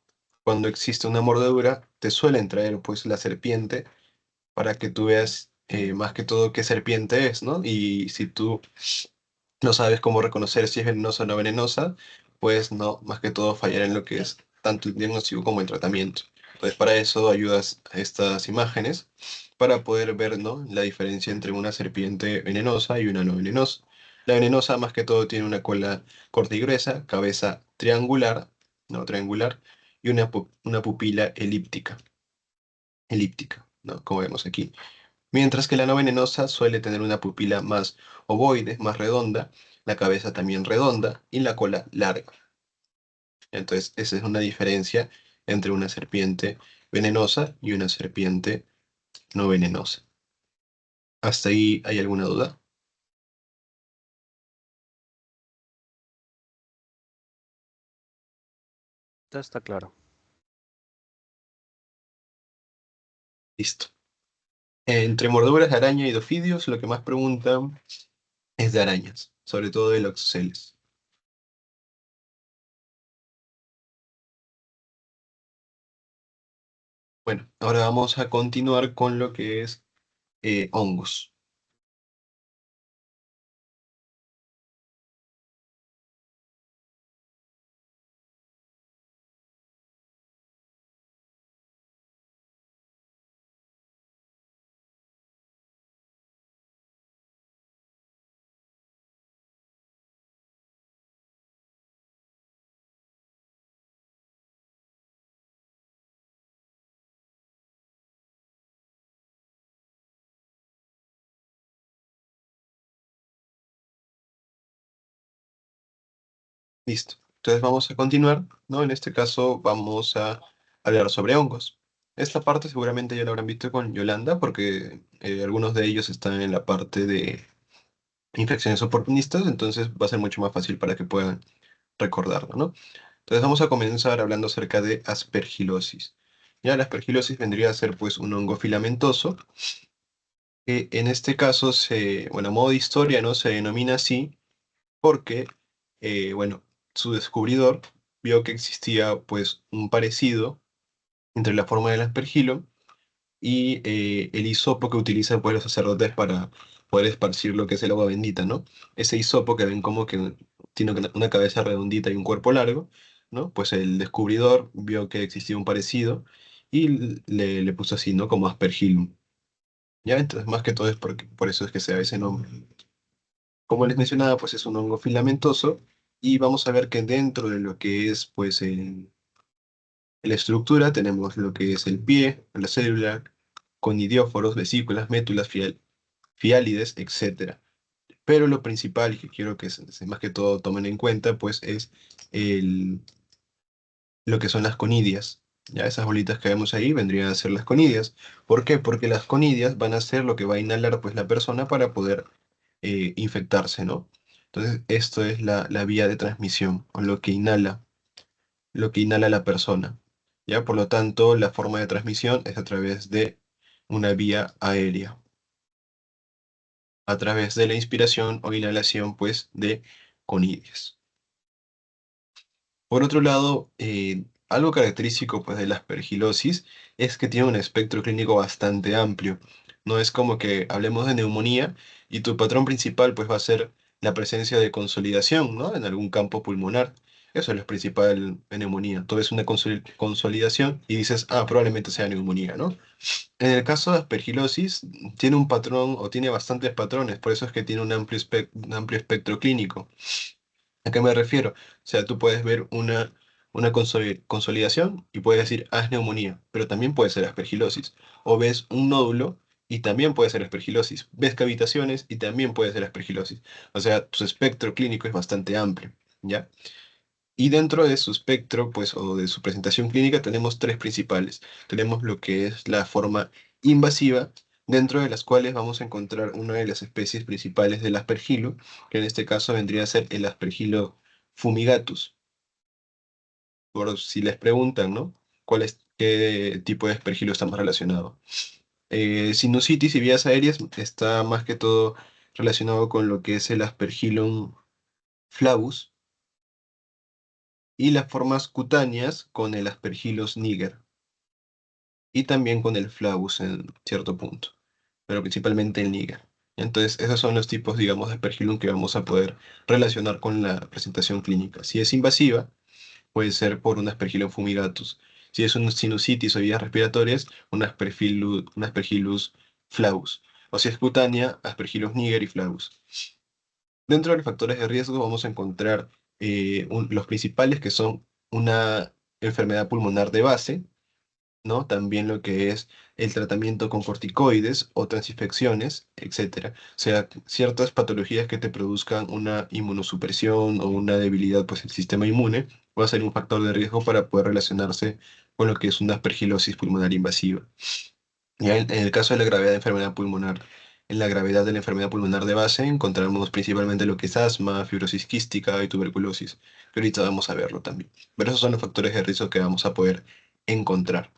cuando existe una mordedura, te suelen traer pues la serpiente para que tú veas más que todo qué serpiente es, ¿no? Y si tú no sabes cómo reconocer si es venenosa o no venenosa, pues no, más que todo fallar en lo que es tanto el diagnóstico como el tratamiento. Entonces, para eso ayudas a estas imágenes para poder ver, ¿no? La diferencia entre una serpiente venenosa y una no venenosa. La venenosa, más que todo, tiene una cola corta y gruesa, cabeza triangular, no triangular, y una pupila elíptica, ¿no? Como vemos aquí. Mientras que la no venenosa suele tener una pupila más ovoide, más redonda, la cabeza también redonda y la cola larga. Entonces, esa es una diferencia entre una serpiente venenosa y una serpiente no venenosa. ¿Hasta ahí hay alguna duda? Ya está claro. Listo. Entre mordeduras de araña y dofidios, lo que más preguntan es de arañas, sobre todo de loxoceles. Bueno, ahora vamos a continuar con lo que es hongos. Listo. Entonces vamos a continuar, ¿no? En este caso vamos a hablar sobre hongos. Esta parte seguramente ya lo habrán visto con Yolanda, porque algunos de ellos están en la parte de infecciones oportunistas, entonces va a ser mucho más fácil para que puedan recordarlo, ¿no? Entonces vamos a comenzar hablando acerca de aspergilosis. Ya la aspergilosis vendría a ser pues un hongo filamentoso, que en este caso bueno, a modo de historia, ¿no? Se denomina así porque, bueno, su descubridor vio que existía pues un parecido entre la forma del aspergilo y el hisopo que utilizan pues los sacerdotes para poder esparcir lo que es el agua bendita, ¿no? Ese hisopo que ven como que tiene una cabeza redondita y un cuerpo largo, ¿no? Pues el descubridor vio que existía un parecido y le puso así, ¿no? Como aspergillum. ¿Ya? Entonces, más que todo es por eso es que se da ese nombre. Como les mencionaba, pues es un hongo filamentoso y vamos a ver que dentro de lo que es pues la estructura tenemos lo que es el pie, la célula, con idióforos, vesículas, métulas, fiálides, etcétera. Pero lo principal y que quiero que más que todo tomen en cuenta, pues es el, lo que son las conidias. Ya esas bolitas que vemos ahí vendrían a ser las conidias. ¿Por qué? Porque las conidias van a ser lo que va a inhalar pues la persona para poder infectarse, ¿no? Entonces, esto es la vía de transmisión, o lo que inhala la persona. ¿Ya? Por lo tanto, la forma de transmisión es a través de una vía aérea, a través de la inspiración o inhalación, pues, de conidias. Por otro lado, algo característico, pues, de la aspergilosis es que tiene un espectro clínico bastante amplio. No es como que hablemos de neumonía y tu patrón principal, pues, va a ser la presencia de consolidación, ¿no? En algún campo pulmonar. Eso es lo principal en neumonía. Tú ves una consolidación y dices, ah, probablemente sea neumonía, ¿no? En el caso de aspergilosis, tiene un patrón o tiene bastantes patrones, por eso es que tiene un amplio espectro clínico. ¿A qué me refiero? O sea, tú puedes ver una consolidación y puedes decir, ah, es neumonía, pero también puede ser aspergilosis. O ves un nódulo y también puede ser aspergilosis. Ves cavitaciones y también puede ser aspergilosis. O sea, tu espectro clínico es bastante amplio, ¿ya? Y dentro de su espectro, pues, o de su presentación clínica, tenemos tres principales. Tenemos lo que es la forma invasiva, dentro de las cuales vamos a encontrar una de las especies principales del aspergilo, que en este caso vendría a ser el aspergilo fumigatus. Por si les preguntan, ¿no? ¿Qué tipo de aspergilo está más relacionado? Sinusitis y vías aéreas está más que todo relacionado con lo que es el Aspergillum flavus y las formas cutáneas con el Aspergillus niger y también con el flavus en cierto punto, pero principalmente el niger. Entonces, esos son los tipos, digamos, de Aspergillum que vamos a poder relacionar con la presentación clínica. Si es invasiva, puede ser por un Aspergillum fumigatus. Si es una sinusitis o vías respiratorias, un Aspergillus flavus. O si es cutánea, Aspergillus niger y flavus. Dentro de los factores de riesgo vamos a encontrar los principales que son una enfermedad pulmonar de base, ¿no? También lo que es el tratamiento con corticoides, otras infecciones, etcétera. O sea, ciertas patologías que te produzcan una inmunosupresión o una debilidad, pues, el sistema inmune, va a ser un factor de riesgo para poder relacionarse con lo que es una aspergilosis pulmonar invasiva. Ya en el caso de la gravedad de enfermedad pulmonar, en la gravedad de la enfermedad pulmonar de base encontramos principalmente lo que es asma, fibrosis quística y tuberculosis, que ahorita vamos a verlo también. Pero esos son los factores de riesgo que vamos a poder encontrar.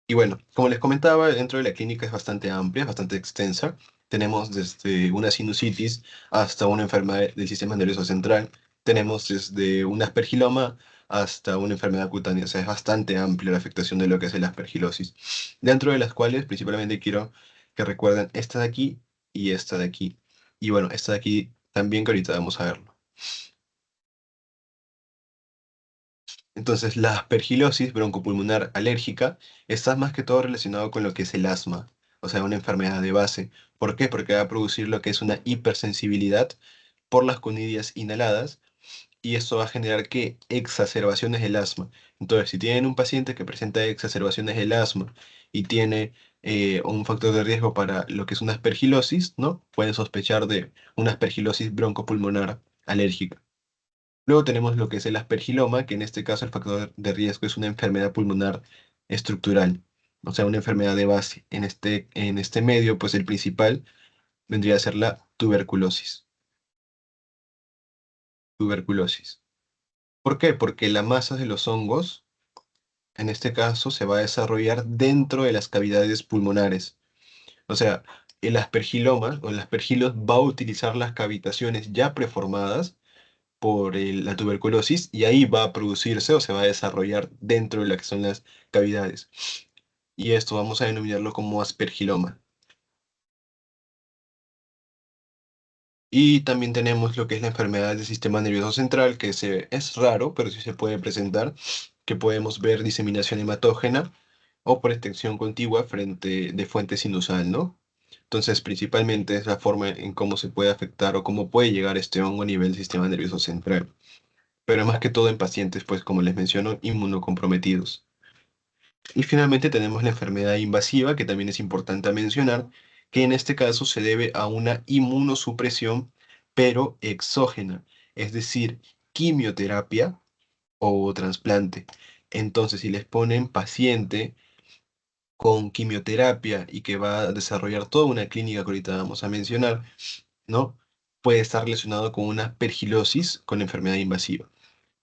Y bueno, como les comentaba, dentro de la clínica es bastante amplia, es bastante extensa. Tenemos desde una sinusitis hasta una enfermedad del sistema nervioso central. Tenemos desde un aspergiloma hasta una enfermedad cutánea. O sea, es bastante amplia la afectación de lo que es el aspergilosis. Dentro de las cuales principalmente quiero que recuerden esta de aquí y esta de aquí. Y bueno, esta de aquí también que ahorita vamos a verlo. Entonces, la aspergilosis broncopulmonar alérgica está más que todo relacionado con lo que es el asma, o sea, una enfermedad de base. ¿Por qué? Porque va a producir lo que es una hipersensibilidad por las conidias inhaladas y esto va a generar que exacerbaciones del asma. Entonces, si tienen un paciente que presenta exacerbaciones del asma y tiene un factor de riesgo para lo que es una aspergilosis, ¿no? Pueden sospechar de una aspergilosis broncopulmonar alérgica. Luego tenemos lo que es el aspergiloma, que en este caso el factor de riesgo es una enfermedad pulmonar estructural, o sea, una enfermedad de base. En este medio, pues el principal vendría a ser la tuberculosis. Tuberculosis. ¿Por qué? Porque la masa de los hongos, en este caso, se va a desarrollar dentro de las cavidades pulmonares. O sea, el aspergiloma o el aspergilos va a utilizar las cavitaciones ya preformadas por la tuberculosis y ahí va a producirse o se va a desarrollar dentro de las que son las cavidades. Y esto vamos a denominarlo como aspergiloma. Y también tenemos lo que es la enfermedad del sistema nervioso central, que es raro, pero sí se puede presentar, que podemos ver diseminación hematógena o por extensión contigua frente de fuente sinusal, ¿no? Entonces, principalmente es la forma en cómo se puede afectar o cómo puede llegar este hongo a nivel del sistema nervioso central. Pero más que todo en pacientes, pues como les menciono, inmunocomprometidos. Y finalmente tenemos la enfermedad invasiva, que también es importante mencionar, que en este caso se debe a una inmunosupresión, pero exógena, es decir, quimioterapia o trasplante. Entonces, si les ponen paciente con quimioterapia y que va a desarrollar toda una clínica que ahorita vamos a mencionar, ¿no? Puede estar relacionado con una pergilosis con enfermedad invasiva.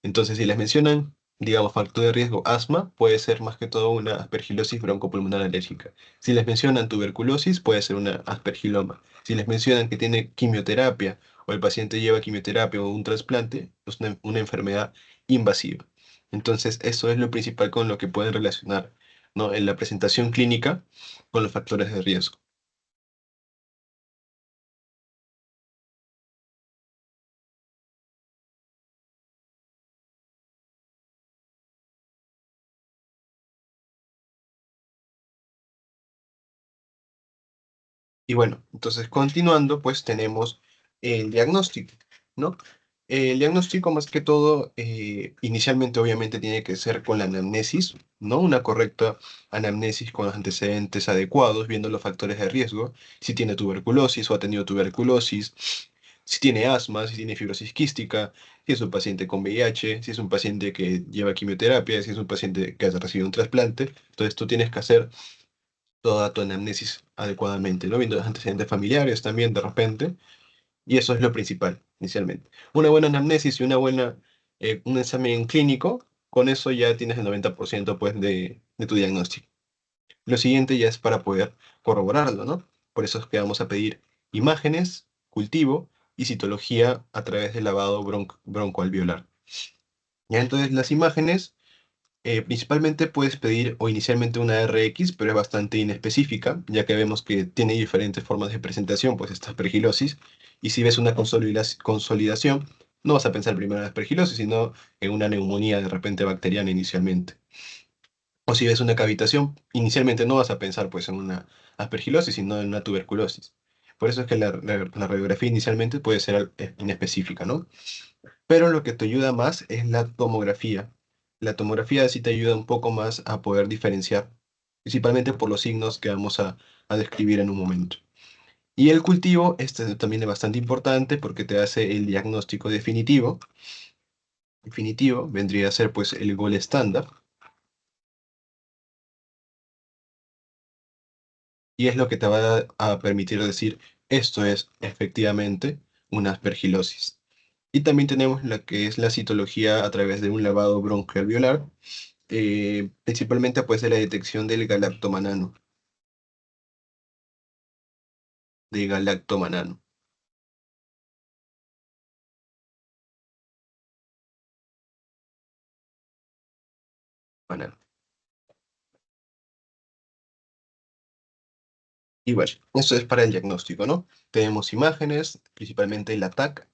Entonces, si les mencionan, digamos, factor de riesgo asma, puede ser más que todo una aspergilosis broncopulmonar alérgica. Si les mencionan tuberculosis, puede ser una aspergiloma. Si les mencionan que tiene quimioterapia o el paciente lleva quimioterapia o un trasplante, es una enfermedad invasiva. Entonces, eso es lo principal con lo que pueden relacionar, ¿no? En la presentación clínica con los factores de riesgo. Y bueno, entonces continuando, pues tenemos el diagnóstico, ¿no? El diagnóstico más que todo, inicialmente obviamente tiene que ser con la anamnesis, ¿no? Una correcta anamnesis con los antecedentes adecuados, viendo los factores de riesgo, si tiene tuberculosis o ha tenido tuberculosis, si tiene asma, si tiene fibrosis quística, si es un paciente con VIH, si es un paciente que lleva quimioterapia, si es un paciente que ha recibido un trasplante. Entonces tú tienes que hacer toda tu anamnesis adecuadamente, ¿no? Viendo los antecedentes familiares también de repente, y eso es lo principal inicialmente. Una buena anamnesis y un examen clínico, con eso ya tienes el 90% pues de tu diagnóstico. Lo siguiente ya es para poder corroborarlo, ¿no? Por eso es que vamos a pedir imágenes, cultivo y citología a través del lavado broncoalveolar. Ya entonces las imágenes principalmente puedes pedir o inicialmente una RX, pero es bastante inespecífica, ya que vemos que tiene diferentes formas de presentación, pues esta aspergilosis. Y si ves una consolidación, no vas a pensar primero en la aspergilosis, sino en una neumonía de repente bacteriana inicialmente. O si ves una cavitación, inicialmente no vas a pensar pues en una aspergilosis, sino en una tuberculosis. Por eso es que la radiografía inicialmente puede ser inespecífica, ¿no? Pero lo que te ayuda más es la tomografía. La tomografía sí te ayuda un poco más a poder diferenciar, principalmente por los signos que vamos a describir en un momento. Y el cultivo, este también es bastante importante porque te hace el diagnóstico definitivo. Definitivo vendría a ser pues el gol estándar y es lo que te va a permitir decir esto es efectivamente una aspergilosis. Y también tenemos la que es la citología a través de un lavado broncoalveolar, principalmente pues de la detección del galactomanano, de galactomanano. Manano. Y bueno, eso es para el diagnóstico, ¿no? Tenemos imágenes, principalmente el ATAC,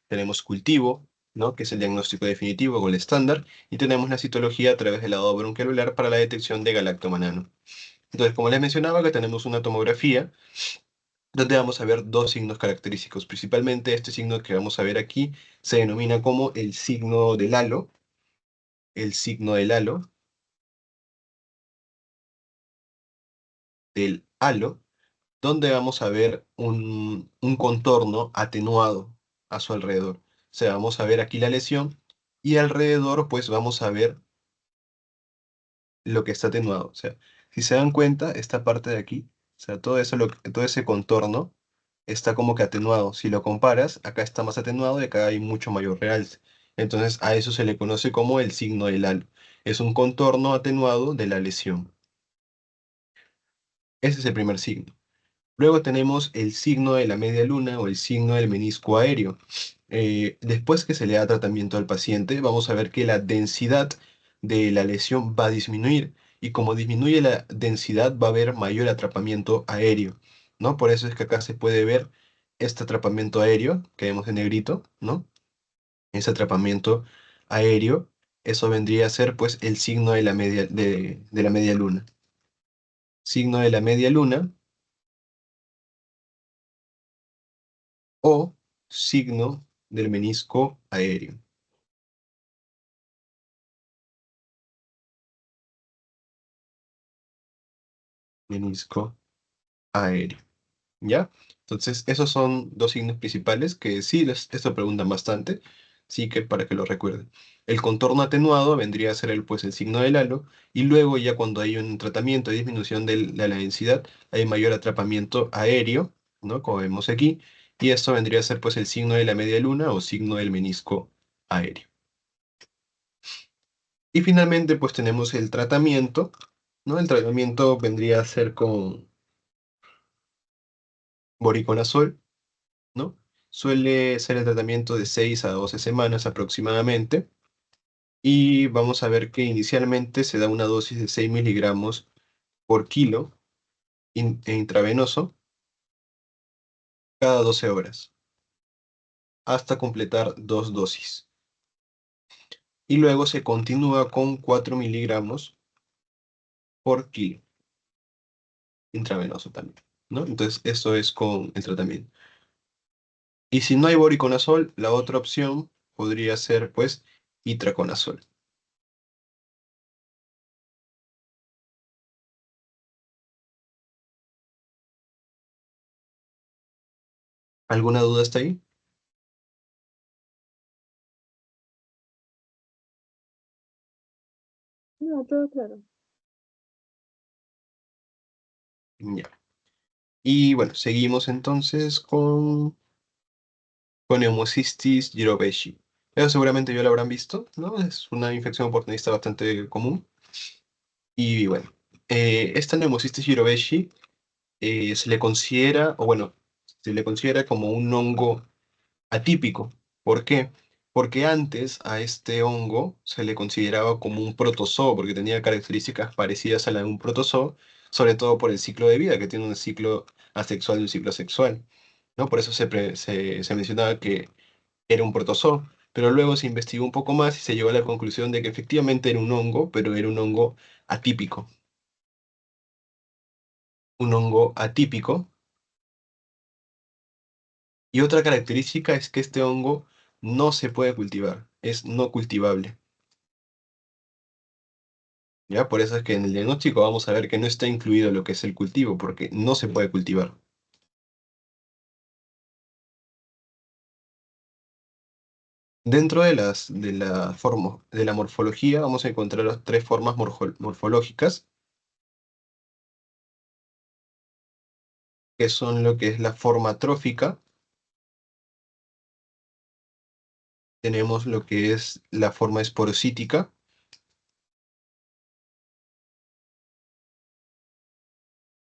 tenemos cultivo, ¿no? Que es el diagnóstico definitivo o el estándar, y tenemos la citología a través del lavado bronquialular para la detección de galactomanano. Entonces, como les mencionaba, que tenemos una tomografía donde vamos a ver dos signos característicos. Principalmente este signo que vamos a ver aquí se denomina como el signo del halo, del halo, donde vamos a ver un contorno atenuado a su alrededor. O sea, vamos a ver aquí la lesión y alrededor pues vamos a ver lo que está atenuado. O sea, si se dan cuenta, esta parte de aquí, o sea, todo eso, todo ese contorno está como que atenuado. Si lo comparas, acá está más atenuado y acá hay mucho mayor realce. Entonces a eso se le conoce como el signo del halo. Es un contorno atenuado de la lesión. Ese es el primer signo. Luego tenemos el signo de la media luna o el signo del menisco aéreo. Después que se le da tratamiento al paciente, vamos a ver que la densidad de la lesión va a disminuir y como disminuye la densidad va a haber mayor atrapamiento aéreo, ¿no? Por eso es que acá se puede ver este atrapamiento aéreo que vemos en negrito, ¿no? Ese atrapamiento aéreo, eso vendría a ser pues el signo de la media luna. Signo de la media luna o signo del menisco aéreo. Menisco aéreo. ¿Ya? Entonces, esos son dos signos principales que sí, esto preguntan bastante, sí que para que lo recuerden. El contorno atenuado vendría a ser pues, el signo del halo, y luego ya cuando hay un tratamiento y disminución de la densidad, hay mayor atrapamiento aéreo, ¿no? Como vemos aquí, y esto vendría a ser pues el signo de la media luna o signo del menisco aéreo. Y finalmente pues tenemos el tratamiento, ¿no? El tratamiento vendría a ser con voriconazol, ¿no? Suele ser el tratamiento de 6 a 12 semanas aproximadamente. Y vamos a ver que inicialmente se da una dosis de 6 miligramos por kilo intravenoso cada 12 horas, hasta completar dos dosis. Y luego se continúa con 4 miligramos por kilo intravenoso también, ¿no? Entonces, eso es con el tratamiento. Y si no hay voriconazol, la otra opción podría ser, pues, itraconazol. ¿Alguna duda hasta ahí? No, todo claro. Ya. Y bueno, seguimos entonces con Pneumocystis jirovecii. Eso seguramente ya lo habrán visto, ¿no? Es una infección oportunista bastante común. Y bueno, esta Pneumocystis jirovecii se le considera, o bueno, se le considera como un hongo atípico. ¿Por qué? Porque antes a este hongo se le consideraba como un protozoo, porque tenía características parecidas a la de un protozoo, sobre todo por el ciclo de vida, que tiene un ciclo asexual y un ciclo sexual, ¿no? Por eso se mencionaba que era un protozoo, pero luego se investigó un poco más y se llegó a la conclusión de que efectivamente era un hongo, pero era un hongo atípico. Un hongo atípico. Y otra característica es que este hongo no se puede cultivar, es no cultivable. ¿Ya? Por eso es que en el diagnóstico vamos a ver que no está incluido lo que es el cultivo, porque no se puede cultivar. Dentro de la morfología vamos a encontrar las tres formas morfológicas, que son lo que es la forma trófica, tenemos lo que es la forma esporocítica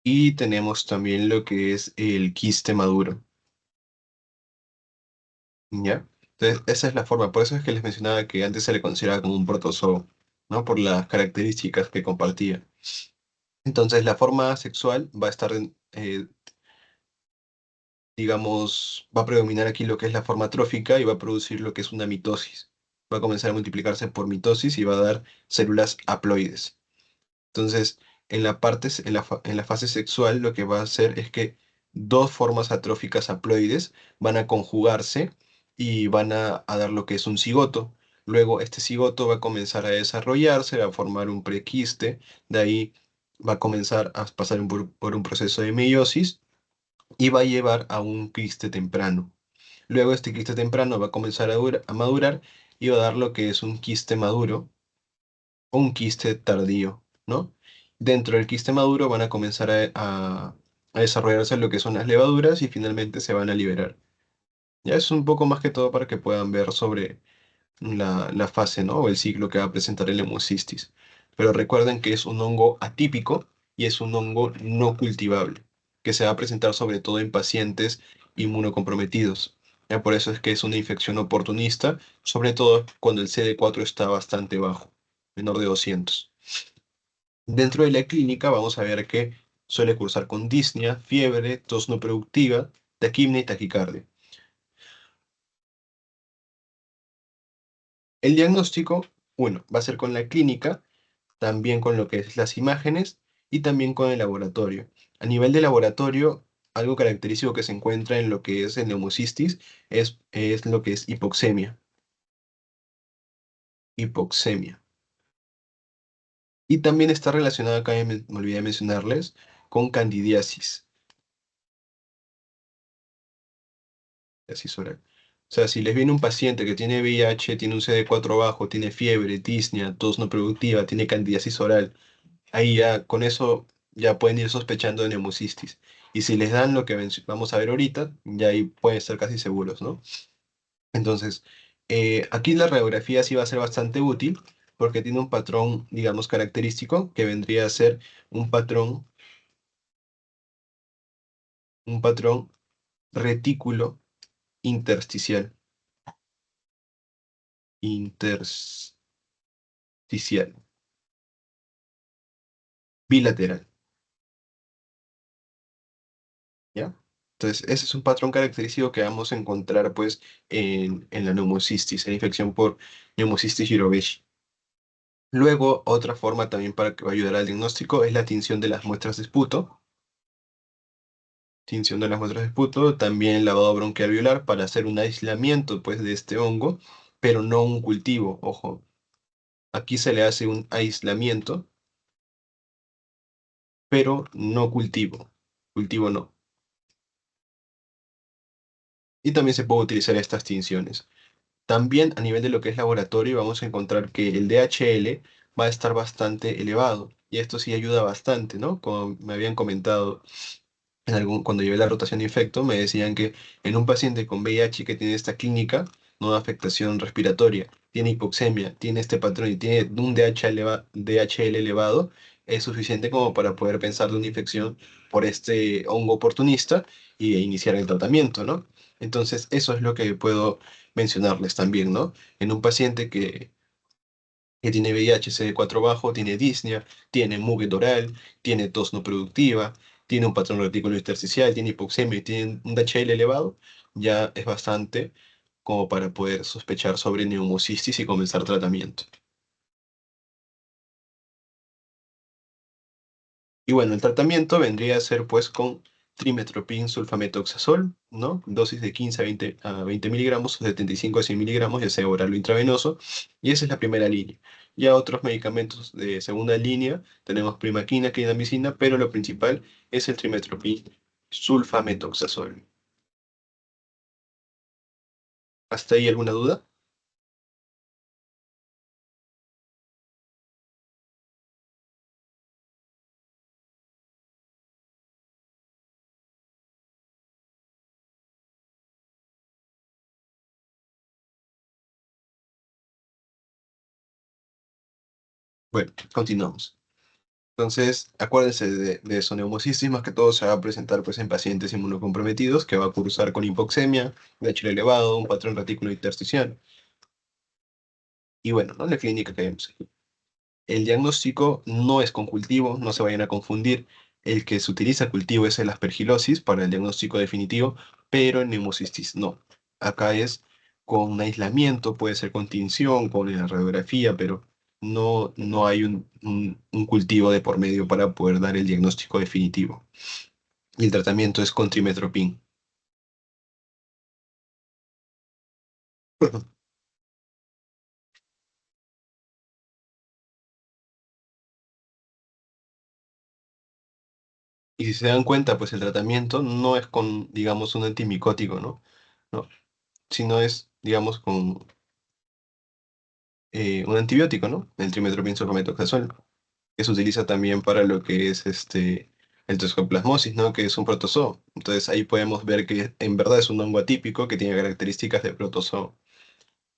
y tenemos también lo que es el quiste maduro. ¿Ya? Entonces, esa es la forma. Por eso es que les mencionaba que antes se le consideraba como un protozoo, ¿no? Por las características que compartía. Entonces, la forma sexual va a estar, digamos, va a predominar aquí lo que es la forma trófica y va a producir lo que es una mitosis. Va a comenzar a multiplicarse por mitosis y va a dar células haploides. Entonces, en la fase sexual, lo que va a hacer es que dos formas atróficas haploides van a conjugarse y van a dar lo que es un cigoto. Luego, este cigoto va a comenzar a desarrollarse, va a formar un prequiste, de ahí va a comenzar a pasar por un proceso de meiosis y va a llevar a un quiste temprano. Luego este quiste temprano va a comenzar a madurar y va a dar lo que es un quiste maduro o un quiste tardío, ¿no? Dentro del quiste maduro van a comenzar a desarrollarse lo que son las levaduras y finalmente se van a liberar. Ya es un poco más que todo para que puedan ver sobre la fase, ¿no? O el ciclo que va a presentar el Hemocistis. Pero recuerden que es un hongo atípico y es un hongo no cultivable, que se va a presentar sobre todo en pacientes inmunocomprometidos. Ya por eso es que es una infección oportunista, sobre todo cuando el CD4 está bastante bajo, menor de 200. Dentro de la clínica vamos a ver que suele cursar con disnea, fiebre, tos no productiva, taquimia y taquicardia. El diagnóstico, bueno, va a ser con la clínica, también con lo que es las imágenes y también con el laboratorio. A nivel de laboratorio, algo característico que se encuentra en lo que es el neumocistis es lo que es hipoxemia. Hipoxemia. Y también está relacionada, acá me olvidé de mencionarles, con candidiasis. Candidiasis oral. O sea, si les viene un paciente que tiene VIH, tiene un CD4 bajo, tiene fiebre, disnea, tos no productiva, tiene candidiasis oral, ahí ya con eso ya pueden ir sospechando de neumocistis. Y si les dan lo que vamos a ver ahorita, ya ahí pueden estar casi seguros, ¿no? Entonces, aquí la radiografía sí va a ser bastante útil porque tiene un patrón, digamos, característico que vendría a ser un patrón, un patrón retículo intersticial. Intersticial. Bilateral. ¿Ya? Entonces, ese es un patrón característico que vamos a encontrar pues en la neumocistis, en la infección por neumocistis jirovecii. Luego, otra forma también para que va a ayudar al diagnóstico es la tinción de las muestras de esputo. Tinción de las muestras de esputo, también lavado bronquial alveolar para hacer un aislamiento pues de este hongo, pero no un cultivo, ojo. Aquí se le hace un aislamiento, pero no cultivo. Cultivo no. Y también se puede utilizar estas tinciones. También a nivel de lo que es laboratorio vamos a encontrar que el DHL va a estar bastante elevado y esto sí ayuda bastante, ¿no? Como me habían comentado cuando llevé la rotación de infecto, me decían que en un paciente con VIH que tiene esta clínica, no de afectación respiratoria, tiene hipoxemia, tiene este patrón y tiene un DHL elevado, es suficiente como para poder pensar de una infección por este hongo oportunista y iniciar el tratamiento, ¿no? Entonces, eso es lo que puedo mencionarles también, ¿no? En un paciente que tiene VIH, CD4 bajo, tiene disnea, tiene muque oral, tiene tos no productiva, tiene un patrón retículo intersticial, tiene hipoxemia y tiene un DHL elevado, ya es bastante como para poder sospechar sobre neumocistis y comenzar tratamiento. Y bueno, el tratamiento vendría a ser pues con trimetoprim sulfametoxazol, ¿no? Dosis de 15 a 20 miligramos o 75 a 100 miligramos, ya sea oral o intravenoso. Y esa es la primera línea. Ya otros medicamentos de segunda línea, tenemos primaquina, clindamicina, pero lo principal es el trimetoprim sulfametoxazol. ¿Hasta ahí alguna duda? Bueno, continuamos. Entonces, acuérdense de eso, neumocistis más que todo se va a presentar pues, en pacientes inmunocomprometidos, que va a cursar con hipoxemia, DHL elevado, un patrón retículo intersticial. Y bueno, ¿no? La clínica que vemos aquí. El diagnóstico no es con cultivo, no se vayan a confundir. El que se utiliza cultivo es el aspergilosis para el diagnóstico definitivo, pero en neumocistis no. Acá es con un aislamiento, puede ser con tinción, con la radiografía, pero no hay un cultivo de por medio para poder dar el diagnóstico definitivo. Y el tratamiento es con trimetoprim. Y si se dan cuenta, pues el tratamiento no es con, digamos, un antimicótico, ¿no? ¿No? Sino es, digamos, con un antibiótico, ¿no? El trimetoprim sulfamethoxazol, que se utiliza también para lo que es el toxoplasmosis, ¿no? Que es un protozoo. Entonces ahí podemos ver que en verdad es un hongo atípico que tiene características de protozoo,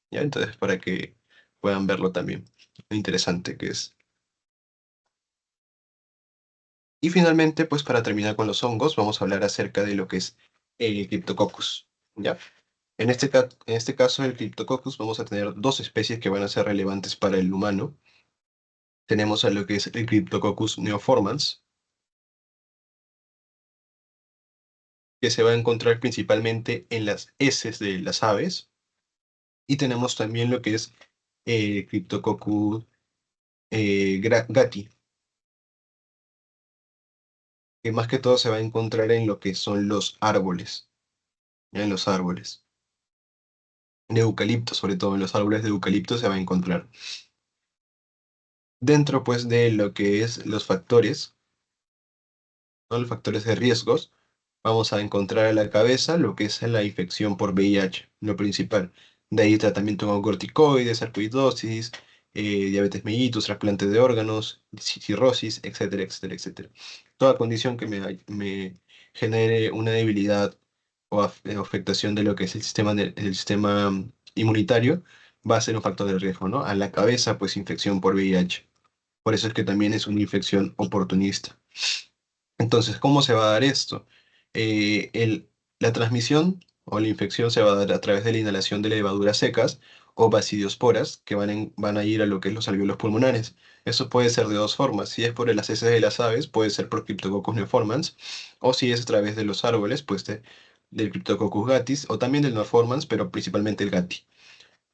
¿ya? Entonces para que puedan verlo también. Lo interesante que es. Y finalmente, pues para terminar con los hongos, vamos a hablar acerca de lo que es el Cryptococcus, ¿ya? En este caso, el Cryptococcus, vamos a tener dos especies que van a ser relevantes para el humano. Tenemos a lo que es el Cryptococcus neoformans, que se va a encontrar principalmente en las heces de las aves. Y tenemos también lo que es Cryptococcus gatti, que más que todo se va a encontrar en lo que son los árboles, ¿ya? En los árboles de eucalipto, sobre todo en los árboles de eucalipto se va a encontrar. Dentro, pues, de lo que es los factores, ¿no? Los factores de riesgos, vamos a encontrar a la cabeza lo que es la infección por VIH, lo principal. De ahí tratamiento con corticoides, sarcoidosis, diabetes mellitus, trasplante de órganos, cirrosis, etcétera, etcétera, etcétera. Toda condición que me genere una debilidad o afectación de lo que es el sistema inmunitario va a ser un factor de riesgo, ¿no? A la cabeza, pues infección por VIH. Por eso es que también es una infección oportunista. Entonces, ¿cómo se va a dar esto? La transmisión o la infección se va a dar a través de la inhalación de levaduras secas o basidiosporas que van a ir a lo que es los alvéolos pulmonares. Eso puede ser de dos formas. Si es por las heces de las aves, puede ser por Cryptococcus neoformans, o si es a través de los árboles, pues del Cryptococcus gattis, o también del neoformans, pero principalmente el gatti.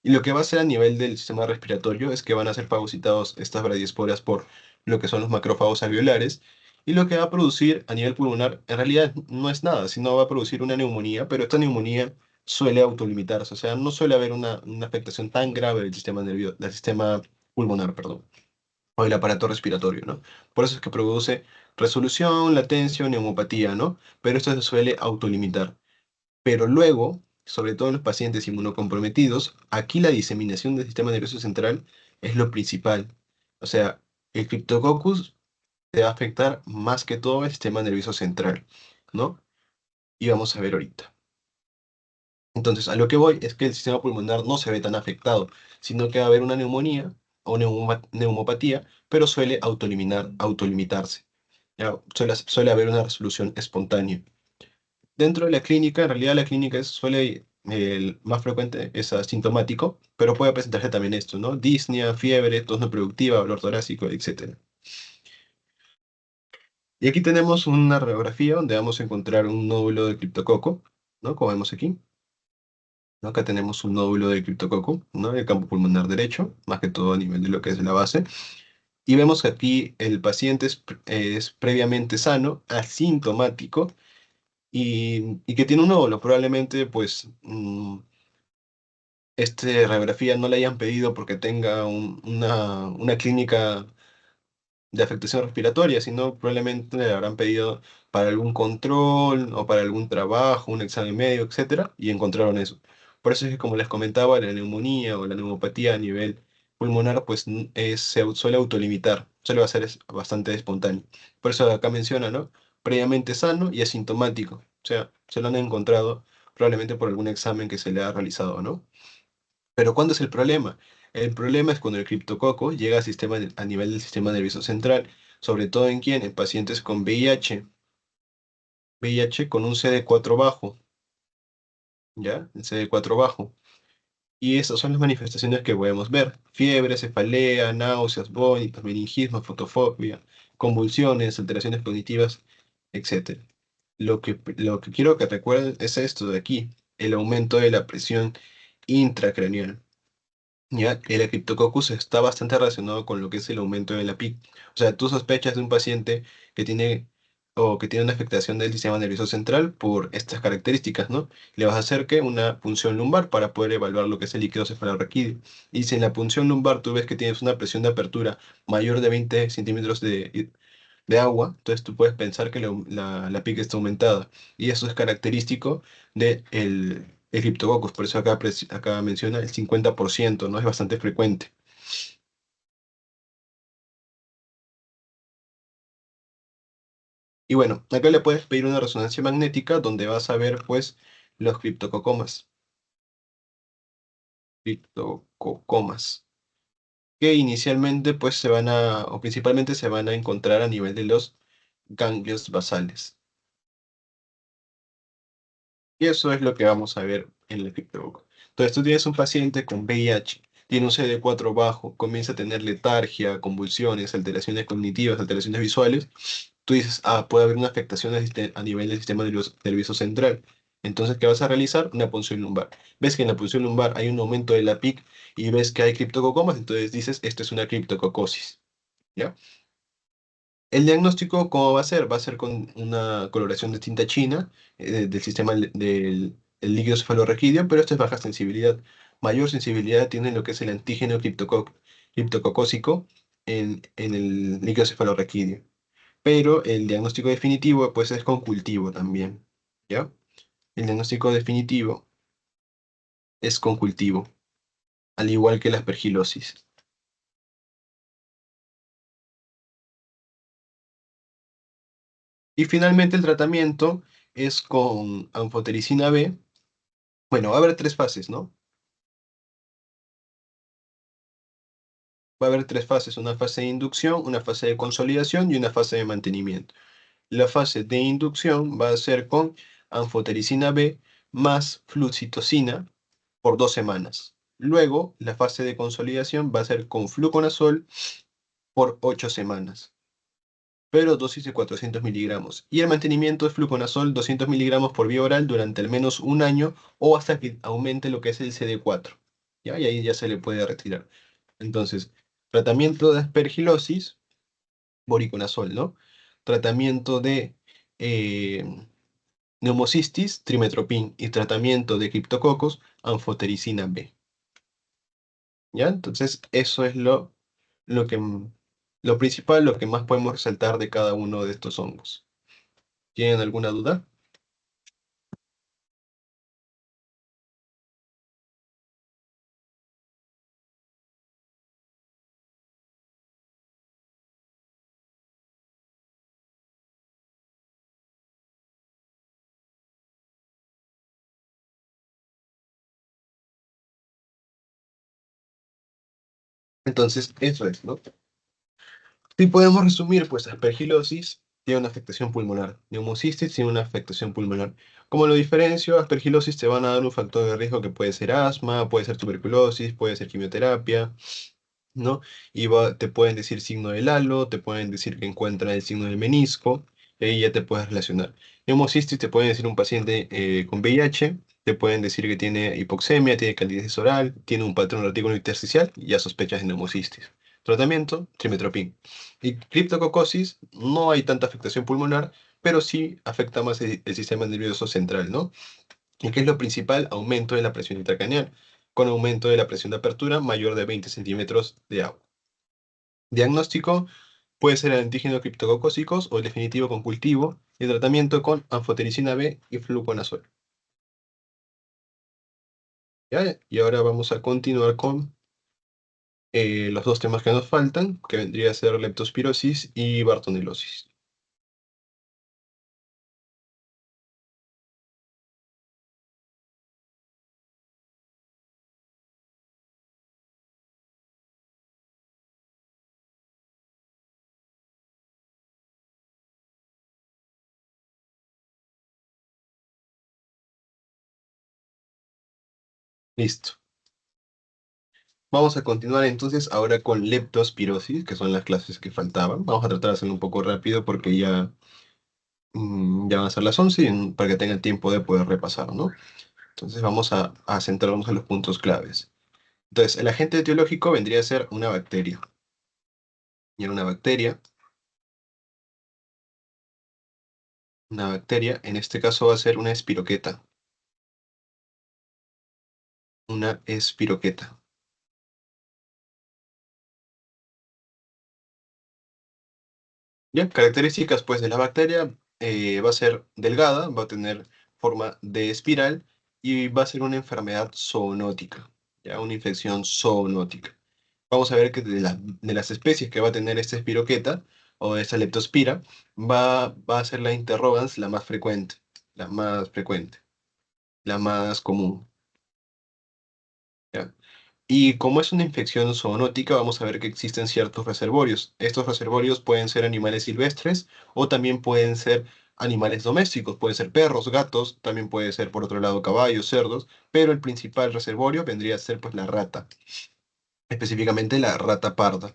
Y lo que va a hacer a nivel del sistema respiratorio es que van a ser fagocitados estas bradiesporas por lo que son los macrófagos alveolares. Y lo que va a producir a nivel pulmonar en realidad no es nada, sino va a producir una neumonía, pero esta neumonía suele autolimitarse, o sea, no suele haber una afectación tan grave del sistema nervioso, del sistema pulmonar, perdón, o del aparato respiratorio, ¿no? Por eso es que produce resolución, latencia o neumopatía, ¿no? Pero esto se suele autolimitar. Pero luego, sobre todo en los pacientes inmunocomprometidos, aquí la diseminación del sistema nervioso central es lo principal. O sea, el Cryptococcus te va a afectar más que todo el sistema nervioso central, ¿no? Y vamos a ver ahorita. Entonces, a lo que voy es que el sistema pulmonar no se ve tan afectado, sino que va a haber una neumonía o neumopatía, pero suele autolimitarse. ¿Ya? Suele haber una resolución espontánea. Dentro de la clínica, en realidad la clínica el más frecuente es asintomático, pero puede presentarse también esto, ¿no? Disnea, fiebre, tos no productiva, dolor torácico, etcétera. Y aquí tenemos una radiografía donde vamos a encontrar un nódulo de criptococo, ¿no? Como vemos aquí, ¿no? Acá tenemos un nódulo de criptococo, ¿no? En el campo pulmonar derecho, más que todo a nivel de lo que es la base. Y vemos que aquí el paciente es previamente sano, asintomático, y que tiene un nódulo, probablemente pues radiografía no le hayan pedido porque tenga una clínica de afectación respiratoria, sino probablemente le habrán pedido para algún control o para algún trabajo, un examen médico, etcétera, y encontraron eso. Por eso es que, como les comentaba, la neumonía o la neumopatía a nivel pulmonar, pues suele autolimitar, suele ser bastante espontáneo. Por eso acá menciona, ¿no? Previamente sano y asintomático. O sea, se lo han encontrado probablemente por algún examen que se le ha realizado, ¿no? Pero ¿cuándo es el problema? El problema es cuando el criptococo llega a nivel del sistema nervioso central, sobre todo en quién, en pacientes con VIH, VIH con un CD4 bajo, ¿ya? El CD4 bajo. Y esas son las manifestaciones que podemos ver: fiebre, cefalea, náuseas, vómitos, meningismo, fotofobia, convulsiones, alteraciones cognitivas, etcétera. Lo que quiero que recuerden es esto de aquí, el aumento de la presión intracraneal. Ya, el Cryptococcus está bastante relacionado con lo que es el aumento de la PIC. O sea, tú sospechas de un paciente que tiene que tiene una afectación del sistema nervioso central por estas características, ¿no? Le vas a hacer que una punción lumbar para poder evaluar lo que es el líquido cefalorraquídeo. Y si en la punción lumbar tú ves que tienes una presión de apertura mayor de 20 centímetros de agua, entonces tú puedes pensar que la PIC está aumentada. Y eso es característico de el Cryptococcus. Por eso acá, acá menciona el 50%, ¿no? Es bastante frecuente. Y bueno, acá le puedes pedir una resonancia magnética donde vas a ver, pues, los criptococomas. Criptococomas. Que inicialmente, pues, o principalmente se van a encontrar a nivel de los ganglios basales. Y eso es lo que vamos a ver en el CryptoBook. Entonces, tú tienes un paciente con VIH, tiene un CD4 bajo, comienza a tener letargia, convulsiones, alteraciones cognitivas, alteraciones visuales. Tú dices, ah, puede haber una afectación a nivel del sistema nervioso central. Entonces, ¿qué vas a realizar? Una punción lumbar. Ves que en la punción lumbar hay un aumento de la PIC y ves que hay criptococomas, entonces dices, esto es una criptococosis. ¿Ya? El diagnóstico, ¿cómo va a ser? Va a ser con una coloración de tinta china del sistema del el líquido cefalorraquídeo, pero esto es baja sensibilidad. Mayor sensibilidad tiene lo que es el antígeno criptococósico en el líquido cefalorraquídeo. Pero el diagnóstico definitivo, pues, es con cultivo también. ¿Ya? El diagnóstico definitivo es con cultivo, al igual que la aspergilosis. Y finalmente el tratamiento es con anfotericina B. Bueno, va a haber tres fases, ¿no? Va a haber tres fases, una fase de inducción, una fase de consolidación y una fase de mantenimiento. La fase de inducción va a ser con anfotericina B más flucitocina por 2 semanas. Luego, la fase de consolidación va a ser con fluconazol por 8 semanas, pero dosis de 400 miligramos. Y el mantenimiento es fluconazol 200 miligramos por vía oral durante al menos un año o hasta que aumente lo que es el CD4. ¿Ya? Y ahí ya se le puede retirar. Entonces, tratamiento de aspergilosis, voriconazol, ¿no? Tratamiento de eh, neumocistis, trimetopin. Y tratamiento de criptococos, anfotericina B. ¿Ya? Entonces, eso es lo que, lo principal, lo que más podemos resaltar de cada uno de estos hongos. ¿Tienen alguna duda? Entonces, eso es, ¿no? Si podemos resumir, pues aspergilosis tiene una afectación pulmonar, neumocistis tiene una afectación pulmonar. ¿Cómo lo diferencio? Aspergilosis te van a dar un factor de riesgo que puede ser asma, puede ser tuberculosis, puede ser quimioterapia, ¿no? Y te pueden decir signo del halo, te pueden decir que encuentran el signo del menisco, y ahí ya te puedes relacionar. Neumocistis te pueden decir un paciente con VIH, te pueden decir que tiene hipoxemia, tiene candidez oral, tiene un patrón retículo intersticial, y ya sospechas de neumocistis. Tratamiento, trimetopim. Y criptococosis, no hay tanta afectación pulmonar, pero sí afecta más el sistema nervioso central, ¿no? ¿Y qué es lo principal? Aumento de la presión intracraneal, con aumento de la presión de apertura mayor de 20 centímetros de agua. Diagnóstico puede ser el antígeno criptococócicos o el definitivo con cultivo y tratamiento con anfotericina B y fluconazol. ¿Ya? Y ahora vamos a continuar con los dos temas que nos faltan, que vendría a ser leptospirosis y bartonelosis. Listo. Vamos a continuar entonces ahora con leptospirosis, que son las clases que faltaban. Vamos a tratar de hacerlo un poco rápido porque ya van a ser las 11 y para que tengan tiempo de poder repasar, ¿no? Entonces vamos a centrarnos en los puntos claves. Entonces, el agente etiológico vendría a ser una bacteria. Y en una bacteria, en este caso va a ser una espiroqueta. Una espiroqueta. Ya, características pues de la bacteria, va a ser delgada, va a tener forma de espiral y va a ser una enfermedad zoonótica, ya, una infección zoonótica. Vamos a ver que de las especies que va a tener esta espiroqueta o esta leptospira, va a ser la interrogans la más frecuente, la más común. ¿Ya? Y como es una infección zoonótica, vamos a ver que existen ciertos reservorios. Estos reservorios pueden ser animales silvestres o también pueden ser animales domésticos, pueden ser perros, gatos, también puede ser por otro lado caballos, cerdos, pero el principal reservorio vendría a ser pues la rata, específicamente la rata parda.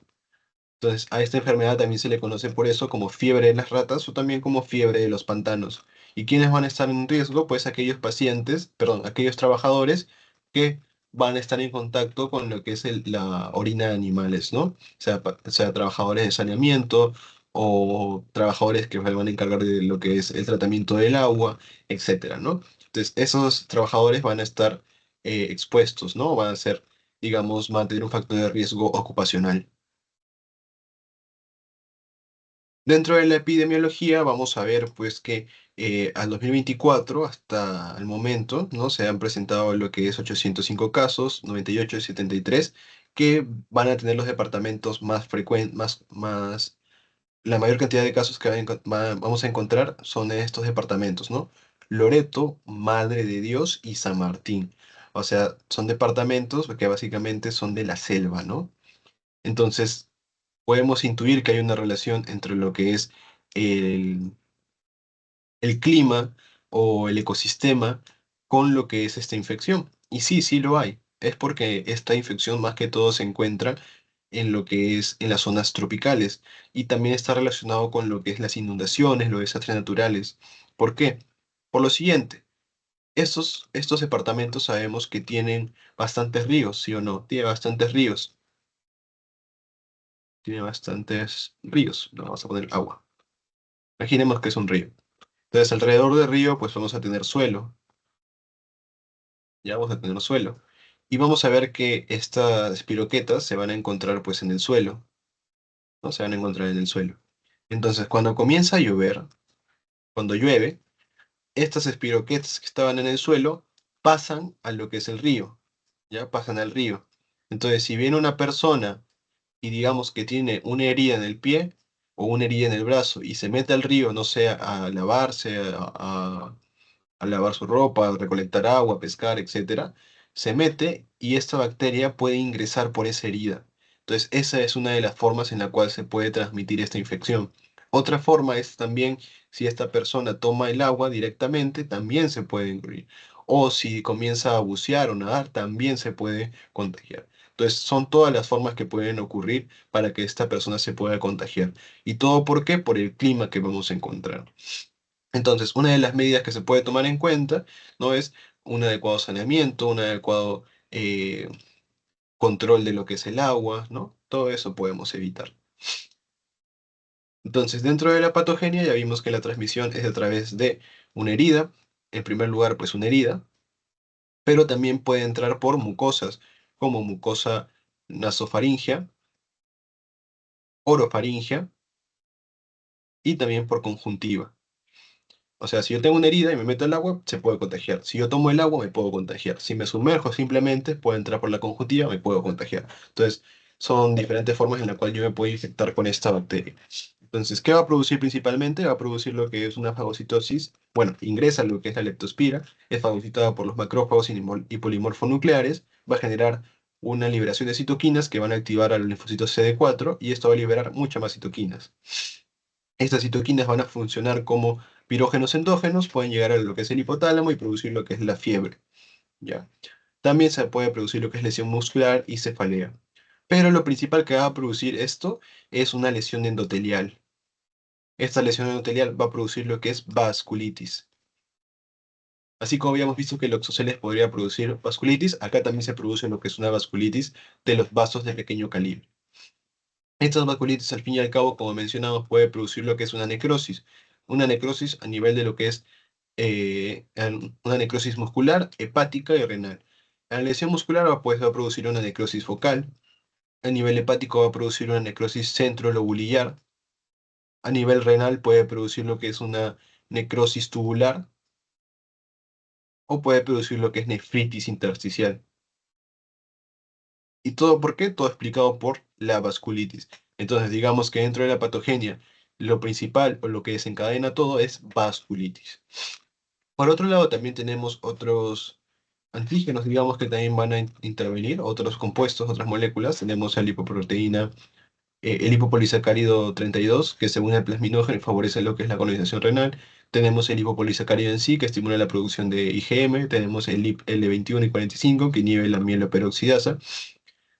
Entonces, a esta enfermedad también se le conoce por eso como fiebre de las ratas o también como fiebre de los pantanos. ¿Y quiénes van a estar en riesgo? Pues aquellos pacientes, perdón, aquellos trabajadores que van a estar en contacto con lo que es la orina de animales, ¿no? Sea trabajadores de saneamiento o trabajadores que se van a encargar de lo que es el tratamiento del agua, etcétera, ¿no? Entonces, esos trabajadores van a estar expuestos, ¿no? Van a ser, digamos, van a tener un factor de riesgo ocupacional. Dentro de la epidemiología vamos a ver pues que al 2024 hasta el momento, ¿no? Se han presentado lo que es 805 casos, 98 y 73, que van a tener los departamentos más frecuentes, la mayor cantidad de casos que vamos a encontrar son en estos departamentos, ¿no? Loreto, Madre de Dios y San Martín. O sea, son departamentos que básicamente son de la selva, ¿no? Entonces, podemos intuir que hay una relación entre lo que es el, el clima o el ecosistema con lo que es esta infección. Y sí, sí lo hay. Es porque esta infección más que todo se encuentra en lo que es en las zonas tropicales y también está relacionado con lo que es las inundaciones, los desastres naturales. ¿Por qué? Por lo siguiente, estos departamentos sabemos que tienen bastantes ríos, ¿sí o no? Tiene bastantes ríos. Tiene bastantes ríos. No, vamos a poner agua. Imaginemos que es un río. Entonces, alrededor del río, pues vamos a tener suelo, ya vamos a tener suelo. Y vamos a ver que estas piroquetas se van a encontrar pues en el suelo, ¿no? Se van a encontrar en el suelo. Entonces, cuando comienza a llover, cuando llueve, estas espiroquetas que estaban en el suelo pasan a lo que es el río, ya pasan al río. Entonces, si viene una persona y digamos que tiene una herida en el pie o una herida en el brazo y se mete al río, no sé, a lavarse, a lavar su ropa, a recolectar agua, pescar, etcétera, se mete y esta bacteria puede ingresar por esa herida. Entonces, esa es una de las formas en la cual se puede transmitir esta infección. Otra forma es también si esta persona toma el agua directamente, también se puede incluir. O si comienza a bucear o nadar, también se puede contagiar. Entonces, son todas las formas que pueden ocurrir para que esta persona se pueda contagiar. ¿Y todo por qué? Por el clima que vamos a encontrar. Entonces, una de las medidas que se puede tomar en cuenta, ¿no? Es un adecuado saneamiento, un adecuado control de lo que es el agua, ¿no? Todo eso podemos evitar. Entonces, dentro de la patogenia ya vimos que la transmisión es a través de una herida, en primer lugar, pues una herida, pero también puede entrar por mucosas, como mucosa nasofaringea, orofaringea y también por conjuntiva. O sea, si yo tengo una herida y me meto al agua, se puede contagiar. Si yo tomo el agua, me puedo contagiar. Si me sumerjo simplemente, puedo entrar por la conjuntiva, me puedo contagiar. Entonces, son diferentes formas en las cuales yo me puedo infectar con esta bacteria. Entonces, ¿qué va a producir principalmente? Va a producir lo que es una fagocitosis. Bueno, ingresa lo que es la leptospira, es fagocitada por los macrófagos y polimorfonucleares, va a generar una liberación de citoquinas que van a activar a los linfocitos CD4 y esto va a liberar muchas más citoquinas. Estas citoquinas van a funcionar como pirógenos endógenos, pueden llegar a lo que es el hipotálamo y producir lo que es la fiebre, ¿ya? También se puede producir lo que es lesión muscular y cefalea. Pero lo principal que va a producir esto es una lesión endotelial. Esta lesión endotelial va a producir lo que es vasculitis. Así como habíamos visto que el oxoceles podría producir vasculitis, acá también se produce lo que es una vasculitis de los vasos de pequeño calibre. Estas vasculitis, al fin y al cabo, como mencionamos, puede producir lo que es una necrosis. Una necrosis a nivel de lo que es una necrosis muscular, hepática y renal. La lesión muscular va a producir una necrosis focal. A nivel hepático va a producir una necrosis centrolobulillar. A nivel renal puede producir lo que es una necrosis tubular o puede producir lo que es nefritis intersticial. ¿Y todo por qué? Todo explicado por la vasculitis. Entonces, digamos que dentro de la patogenia, lo principal o lo que desencadena todo es vasculitis. Por otro lado, también tenemos otros antígenos, digamos, que también van a intervenir, otros compuestos, otras moléculas. Tenemos la lipoproteína, el lipopolisacárido 32, que según el plasminógeno favorece lo que es la colonización renal. Tenemos el lipopolisacárido en sí, que estimula la producción de IgM. Tenemos el L21 y 45, que inhibe la mieloperoxidasa,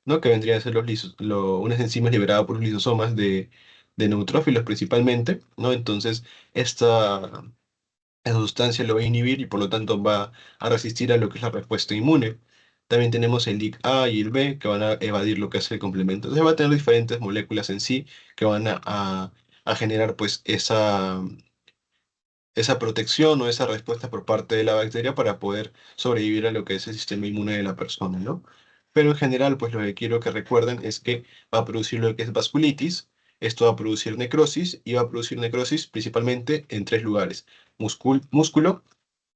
¿no? Que vendrían a ser unas enzimas liberadas por los lisosomas de neutrófilos principalmente, ¿no? Entonces, esa sustancia lo va a inhibir y por lo tanto va a resistir a lo que es la respuesta inmune. También tenemos el LIC-A y el B que van a evadir lo que es el complemento. Entonces va a tener diferentes moléculas en sí que van a generar pues esa protección o esa respuesta por parte de la bacteria para poder sobrevivir a lo que es el sistema inmune de la persona, ¿no? Pero en general, pues lo que quiero que recuerden es que va a producir lo que es vasculitis, esto va a producir necrosis y va a producir necrosis principalmente en tres lugares: músculo,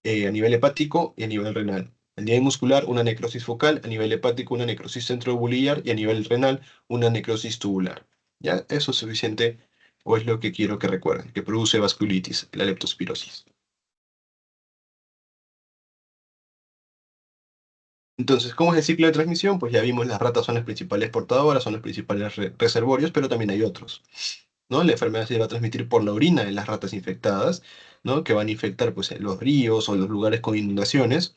a nivel hepático y a nivel renal. A nivel muscular, una necrosis focal; a nivel hepático, una necrosis centrobuliar; y a nivel renal, una necrosis tubular. ¿Ya? Eso es suficiente, o es lo que quiero que recuerden, que produce vasculitis, la leptospirosis. Entonces, ¿cómo es el ciclo de transmisión? Pues ya vimos, las ratas son las principales portadoras, son los principales reservorios, pero también hay otros, ¿no? La enfermedad se va a transmitir por la orina de las ratas infectadas, ¿no? Que van a infectar pues los ríos o los lugares con inundaciones.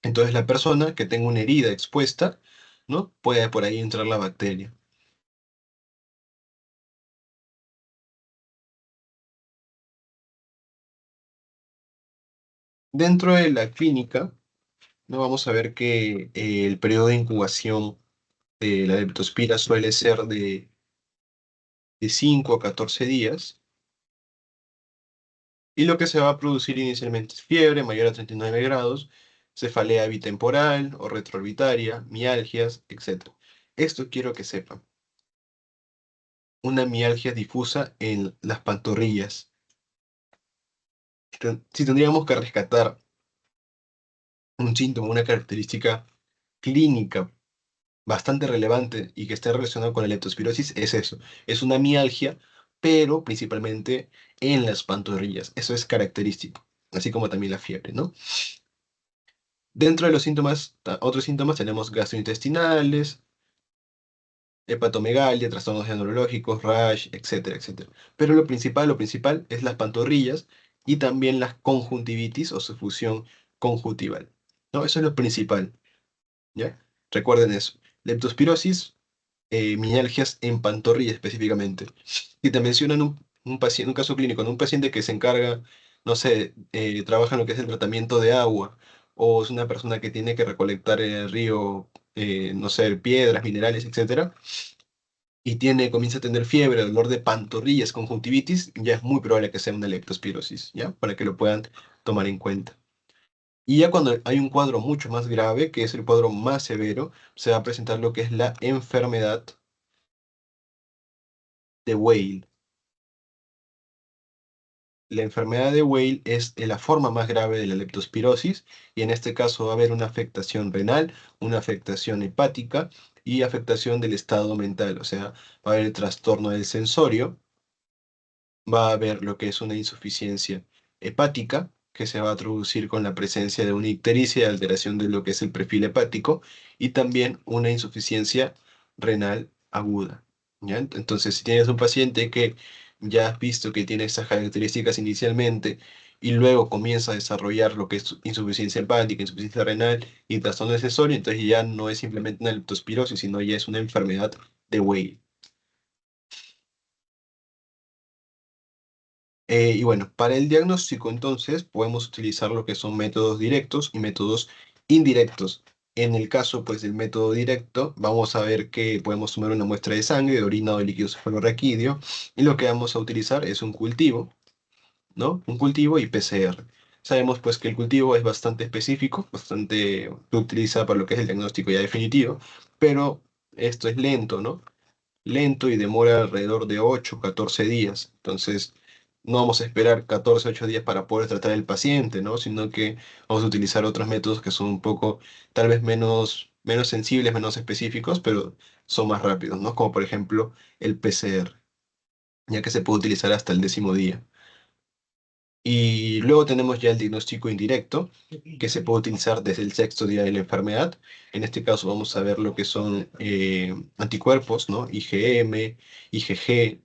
Entonces la persona que tenga una herida expuesta, ¿no? Puede por ahí entrar la bacteria. Dentro de la clínica, ¿no? Vamos a ver que el periodo de incubación de la leptospira suele ser de 5 a 14 días, y lo que se va a producir inicialmente es fiebre mayor a 39 grados, cefalea bitemporal o retroorbitaria, mialgias, etc. Esto quiero que sepan: una mialgia difusa en las pantorrillas. Si tendríamos que rescatar un síntoma, una característica clínica bastante relevante y que esté relacionado con la leptospirosis, es eso. Es una mialgia, pero principalmente en las pantorrillas. Eso es característico, así como también la fiebre, ¿no? Dentro de los síntomas, otros síntomas tenemos gastrointestinales, hepatomegalia, trastornos neurológicos, rash, etcétera, etcétera. Pero lo principal es las pantorrillas y también la conjuntivitis o sufusión conjuntival, ¿no? Eso es lo principal, ¿ya? Recuerden eso. Leptospirosis, mialgias en pantorrilla específicamente. Si te mencionan un paciente, un caso clínico, de un paciente que se encarga, no sé, trabaja en lo que es el tratamiento de agua, o es una persona que tiene que recolectar en el río, no sé, piedras, minerales, etcétera, y comienza a tener fiebre, dolor de pantorrillas, conjuntivitis, ya es muy probable que sea una leptospirosis, ¿ya? Para que lo puedan tomar en cuenta. Y ya cuando hay un cuadro mucho más grave, que es el cuadro más severo, se va a presentar lo que es la enfermedad de Weil. La enfermedad de Weil es la forma más grave de la leptospirosis, y en este caso va a haber una afectación renal, una afectación hepática y afectación del estado mental. O sea, va a haber el trastorno del sensorio, va a haber lo que es una insuficiencia hepática, que se va a traducir con la presencia de una ictericia y alteración de lo que es el perfil hepático, y también una insuficiencia renal aguda, ¿ya? Entonces, si tienes un paciente que ya has visto que tiene estas características inicialmente y luego comienza a desarrollar lo que es insuficiencia hepática, insuficiencia renal y trastorno del sensorio, entonces ya no es simplemente una leptospirosis, sino ya es una enfermedad de Weil. Y bueno, para el diagnóstico entonces podemos utilizar lo que son métodos directos y métodos indirectos. En el caso pues del método directo, vamos a ver que podemos tomar una muestra de sangre, de orina o de líquido cefalorraquídeo, y lo que vamos a utilizar es un cultivo, ¿no? Un cultivo y PCR. Sabemos pues que el cultivo es bastante específico, bastante se utiliza para lo que es el diagnóstico ya definitivo, pero esto es lento, ¿no? lento y demora alrededor de 8 14 días. Entonces, no vamos a esperar 14 8 días para poder tratar el paciente, ¿no? Sino que vamos a utilizar otros métodos que son un poco, tal vez menos sensibles, menos específicos, pero son más rápidos, ¿no? Como por ejemplo el PCR, ya que se puede utilizar hasta el 10.º día. Y luego tenemos ya el diagnóstico indirecto, que se puede utilizar desde el 6.º día de la enfermedad. En este caso vamos a ver lo que son anticuerpos, ¿no? IgM, IgG,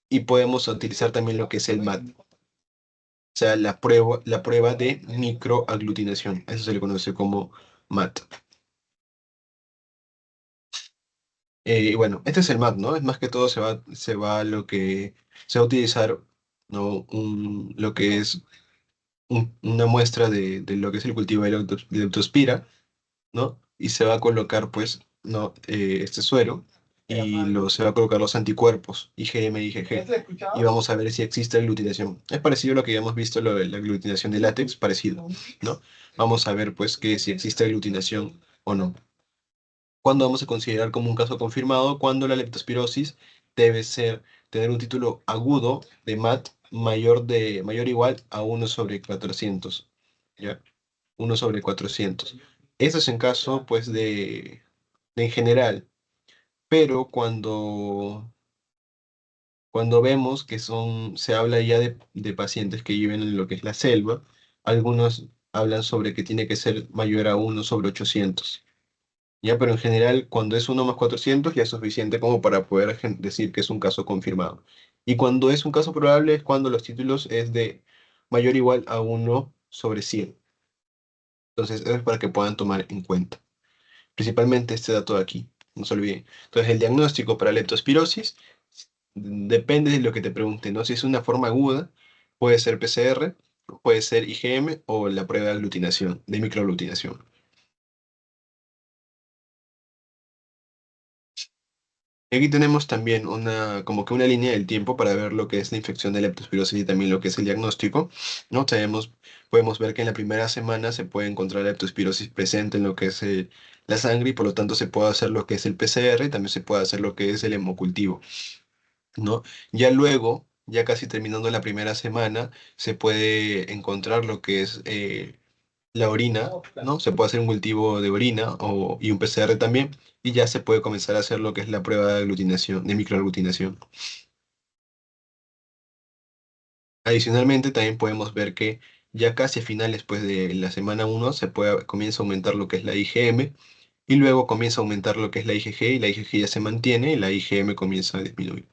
y podemos utilizar también lo que es el MAT, o sea, la prueba de microaglutinación. Eso se le conoce como MAT. Y bueno, este es el MAT, ¿no? Es más que todo se va a lo que se va a utilizar, ¿no? Lo que es una muestra de lo que es el cultivo de leptospira, ¿no? Y se va a colocar, pues, ¿no? Este suero y se va a colocar los anticuerpos, IgM y IgG, y vamos a ver si existe aglutinación. Es parecido a lo que ya hemos visto, lo de la aglutinación de látex, parecido, ¿no? Vamos a ver, pues, que si existe aglutinación o no. ¿Cuándo vamos a considerar como un caso confirmado? Cuando la leptospirosis debe tener un título agudo de MAT mayor o igual a 1/400, ¿ya? 1/400. Eso es en caso, pues, de en general, pero cuando vemos que se habla ya de pacientes que viven en lo que es la selva, algunos hablan sobre que tiene que ser mayor a 1/800. Ya, pero en general, cuando es 1 más 400 ya es suficiente como para poder decir que es un caso confirmado. Y cuando es un caso probable es cuando los títulos es de mayor o igual a 1/100. Entonces, eso es para que puedan tomar en cuenta. Principalmente este dato de aquí, no se olviden. Entonces, el diagnóstico para leptospirosis depende de lo que te pregunte, ¿no? Si es una forma aguda, puede ser PCR, puede ser IgM o la prueba de aglutinación, de microaglutinación. Y aquí tenemos también como que una línea del tiempo para ver lo que es la infección de leptospirosis y también lo que es el diagnóstico, ¿no? Podemos ver que en la primera semana se puede encontrar leptospirosis presente en lo que es la sangre y por lo tanto se puede hacer lo que es el PCR y también se puede hacer lo que es el hemocultivo, ¿no? Ya luego, ya casi terminando la primera semana, se puede encontrar lo que es la orina, ¿no? Se puede hacer un cultivo de orina y un PCR también, y ya se puede comenzar a hacer lo que es la prueba de aglutinación, de microaglutinación. Adicionalmente, también podemos ver que ya casi a finales pues, de la semana 1 comienza a aumentar lo que es la IgM, y luego comienza a aumentar lo que es la IgG, y la IgG ya se mantiene, y la IgM comienza a disminuir,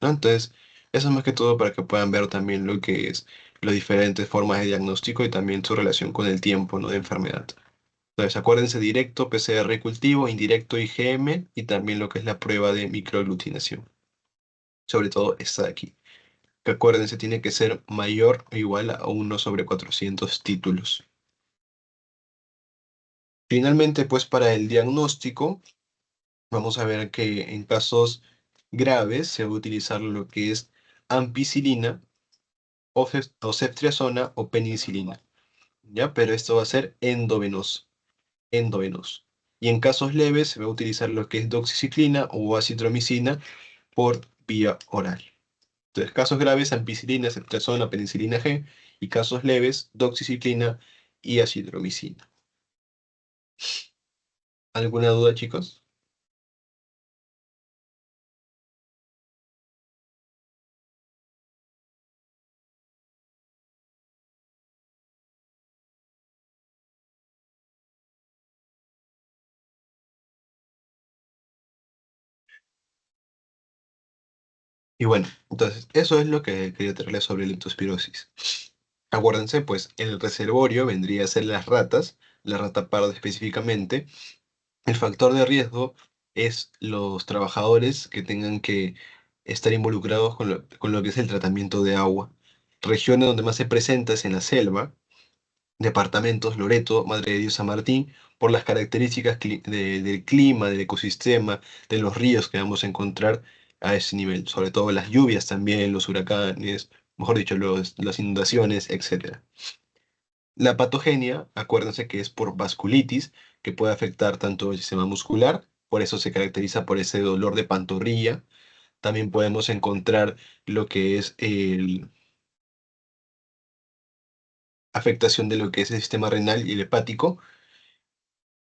¿no? Entonces, eso es más que todo para que puedan ver también lo que es las diferentes formas de diagnóstico y también su relación con el tiempo, ¿no? de enfermedad. Entonces, acuérdense directo PCR cultivo, indirecto IgM y también lo que es la prueba de microaglutinación. Sobre todo esta de aquí. Que acuérdense, tiene que ser mayor o igual a 1/400 títulos. Finalmente, pues para el diagnóstico, vamos a ver que en casos graves se va a utilizar lo que es ampicilina o ceftriaxona o penicilina. ¿Ya? Pero esto va a ser endovenoso. Y en casos leves se va a utilizar lo que es doxiciclina o acitromicina por vía oral. Entonces, casos graves, ampicilina, ceftriaxona, penicilina G, y casos leves, doxiciclina y acitromicina. ¿Alguna duda, chicos? Y bueno, entonces, eso es lo que quería traerles sobre leptospirosis. Acuérdense, pues, el reservorio vendría a ser las ratas, la rata parda específicamente. El factor de riesgo es los trabajadores que tengan que estar involucrados con lo que es el tratamiento de agua. Regiones donde más se presenta es en la selva, departamentos Loreto, Madre de Dios, San Martín, por las características del clima, del ecosistema, de los ríos que vamos a encontrar a ese nivel, sobre todo las lluvias también, los huracanes, mejor dicho, las inundaciones, etcétera. La patogenia, acuérdense que es por vasculitis, que puede afectar tanto el sistema muscular por eso se caracteriza por ese dolor de pantorrilla. También podemos encontrar lo que es afectación de lo que es el sistema renal y el hepático,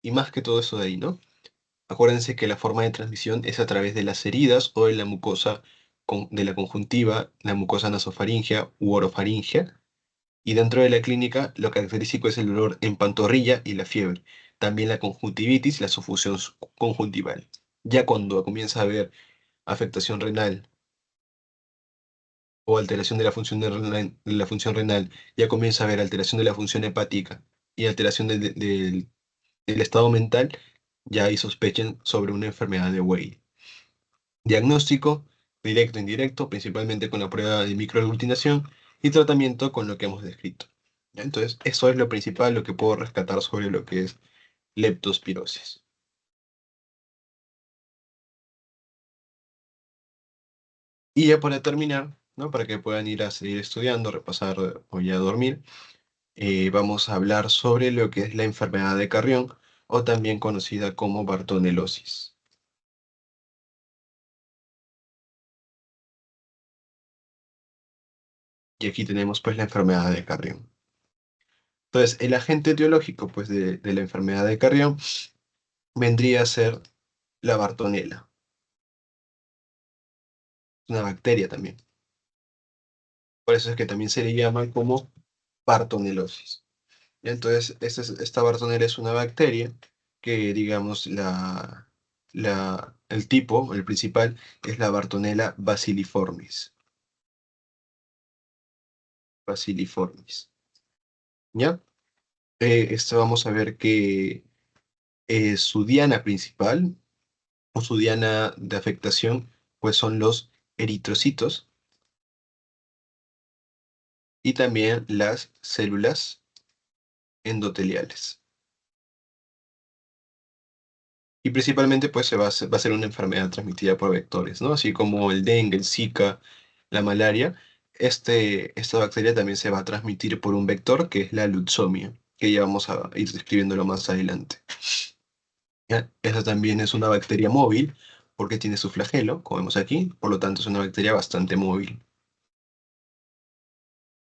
y más que todo eso de ahí, ¿no? Acuérdense que la forma de transmisión es a través de las heridas o de la mucosa de la conjuntiva, la mucosa nasofaringea u orofaringea. Y dentro de la clínica, lo característico es el dolor en pantorrilla y la fiebre. También la conjuntivitis, la sufusión conjuntival. Ya cuando comienza a haber afectación renal o alteración de la función la función renal, ya comienza a haber alteración de la función hepática y alteración del estado mental, ya ahí sospechen sobre una enfermedad de Weill. Diagnóstico, directo e indirecto, principalmente con la prueba de microaglutinación y tratamiento con lo que hemos descrito. ¿Ya? Entonces, eso es lo principal, lo que puedo rescatar sobre lo que es leptospirosis. Y ya para terminar, ¿no? Para que puedan ir a seguir estudiando, repasar o ya dormir, vamos a hablar sobre lo que es la enfermedad de Carrión o también conocida como bartonelosis. Y aquí tenemos pues la enfermedad de Carrión. Entonces, el agente etiológico pues, de la enfermedad de Carrión vendría a ser la bartonela, una bacteria también. Por eso es que también se le llama como bartonelosis. ¿Ya? Entonces, esta bartonela es una bacteria que, digamos, el tipo, el principal, es la Bartonella bacilliformis. Bacilliformis. ¿Ya? Esto vamos a ver que su diana principal o su diana de afectación, pues son los eritrocitos y también las células endoteliales. Y principalmente pues va a ser una enfermedad transmitida por vectores, ¿no? Así como el dengue, el Zika, la malaria. Esta bacteria también se va a transmitir por un vector que es la lutzomia, que ya vamos a ir describiéndolo más adelante. ¿Ya? Esta también es una bacteria móvil porque tiene su flagelo, como vemos aquí, por lo tanto es una bacteria bastante móvil.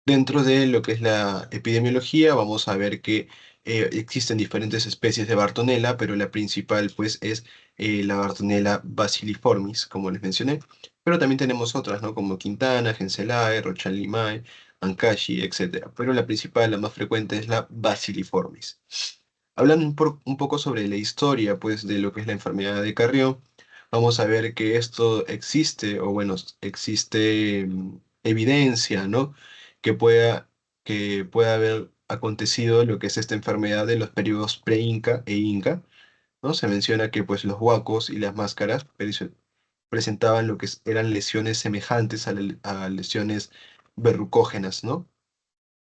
Dentro de lo que es la epidemiología, vamos a ver que existen diferentes especies de Bartonella, pero la principal pues es la Bartonella bacilliformis, como les mencioné. Pero también tenemos otras, ¿no? Como Quintana, Genselae, Rochalimae, Ankashi, etc. Pero la principal, la más frecuente, es la bacilliformis. Hablando un poco sobre la historia pues, de lo que es la enfermedad de Carrión, vamos a ver que esto existe, o bueno, existe evidencia, ¿no? Que pueda haber acontecido lo que es esta enfermedad en los periodos pre-Inca e Inca, ¿no? Se menciona que pues los huacos y las máscaras presentaban lo que eran lesiones semejantes a lesiones verrucógenas, ¿no?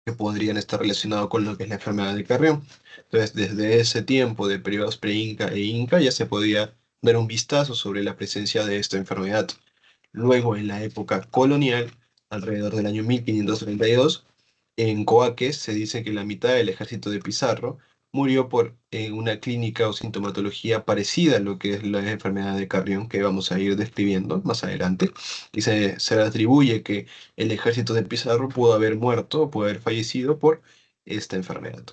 Que podrían estar relacionados con lo que es la enfermedad de Carrión. Entonces, desde ese tiempo de periodos pre-Inca e Inca ya se podía dar un vistazo sobre la presencia de esta enfermedad. Luego, en la época colonial, alrededor del año 1532, en Coaques se dice que la mitad del ejército de Pizarro murió por una clínica o sintomatología parecida a lo que es la enfermedad de Carrión, que vamos a ir describiendo más adelante. Y se le atribuye que el ejército de Pizarro pudo haber muerto o pudo haber fallecido por esta enfermedad.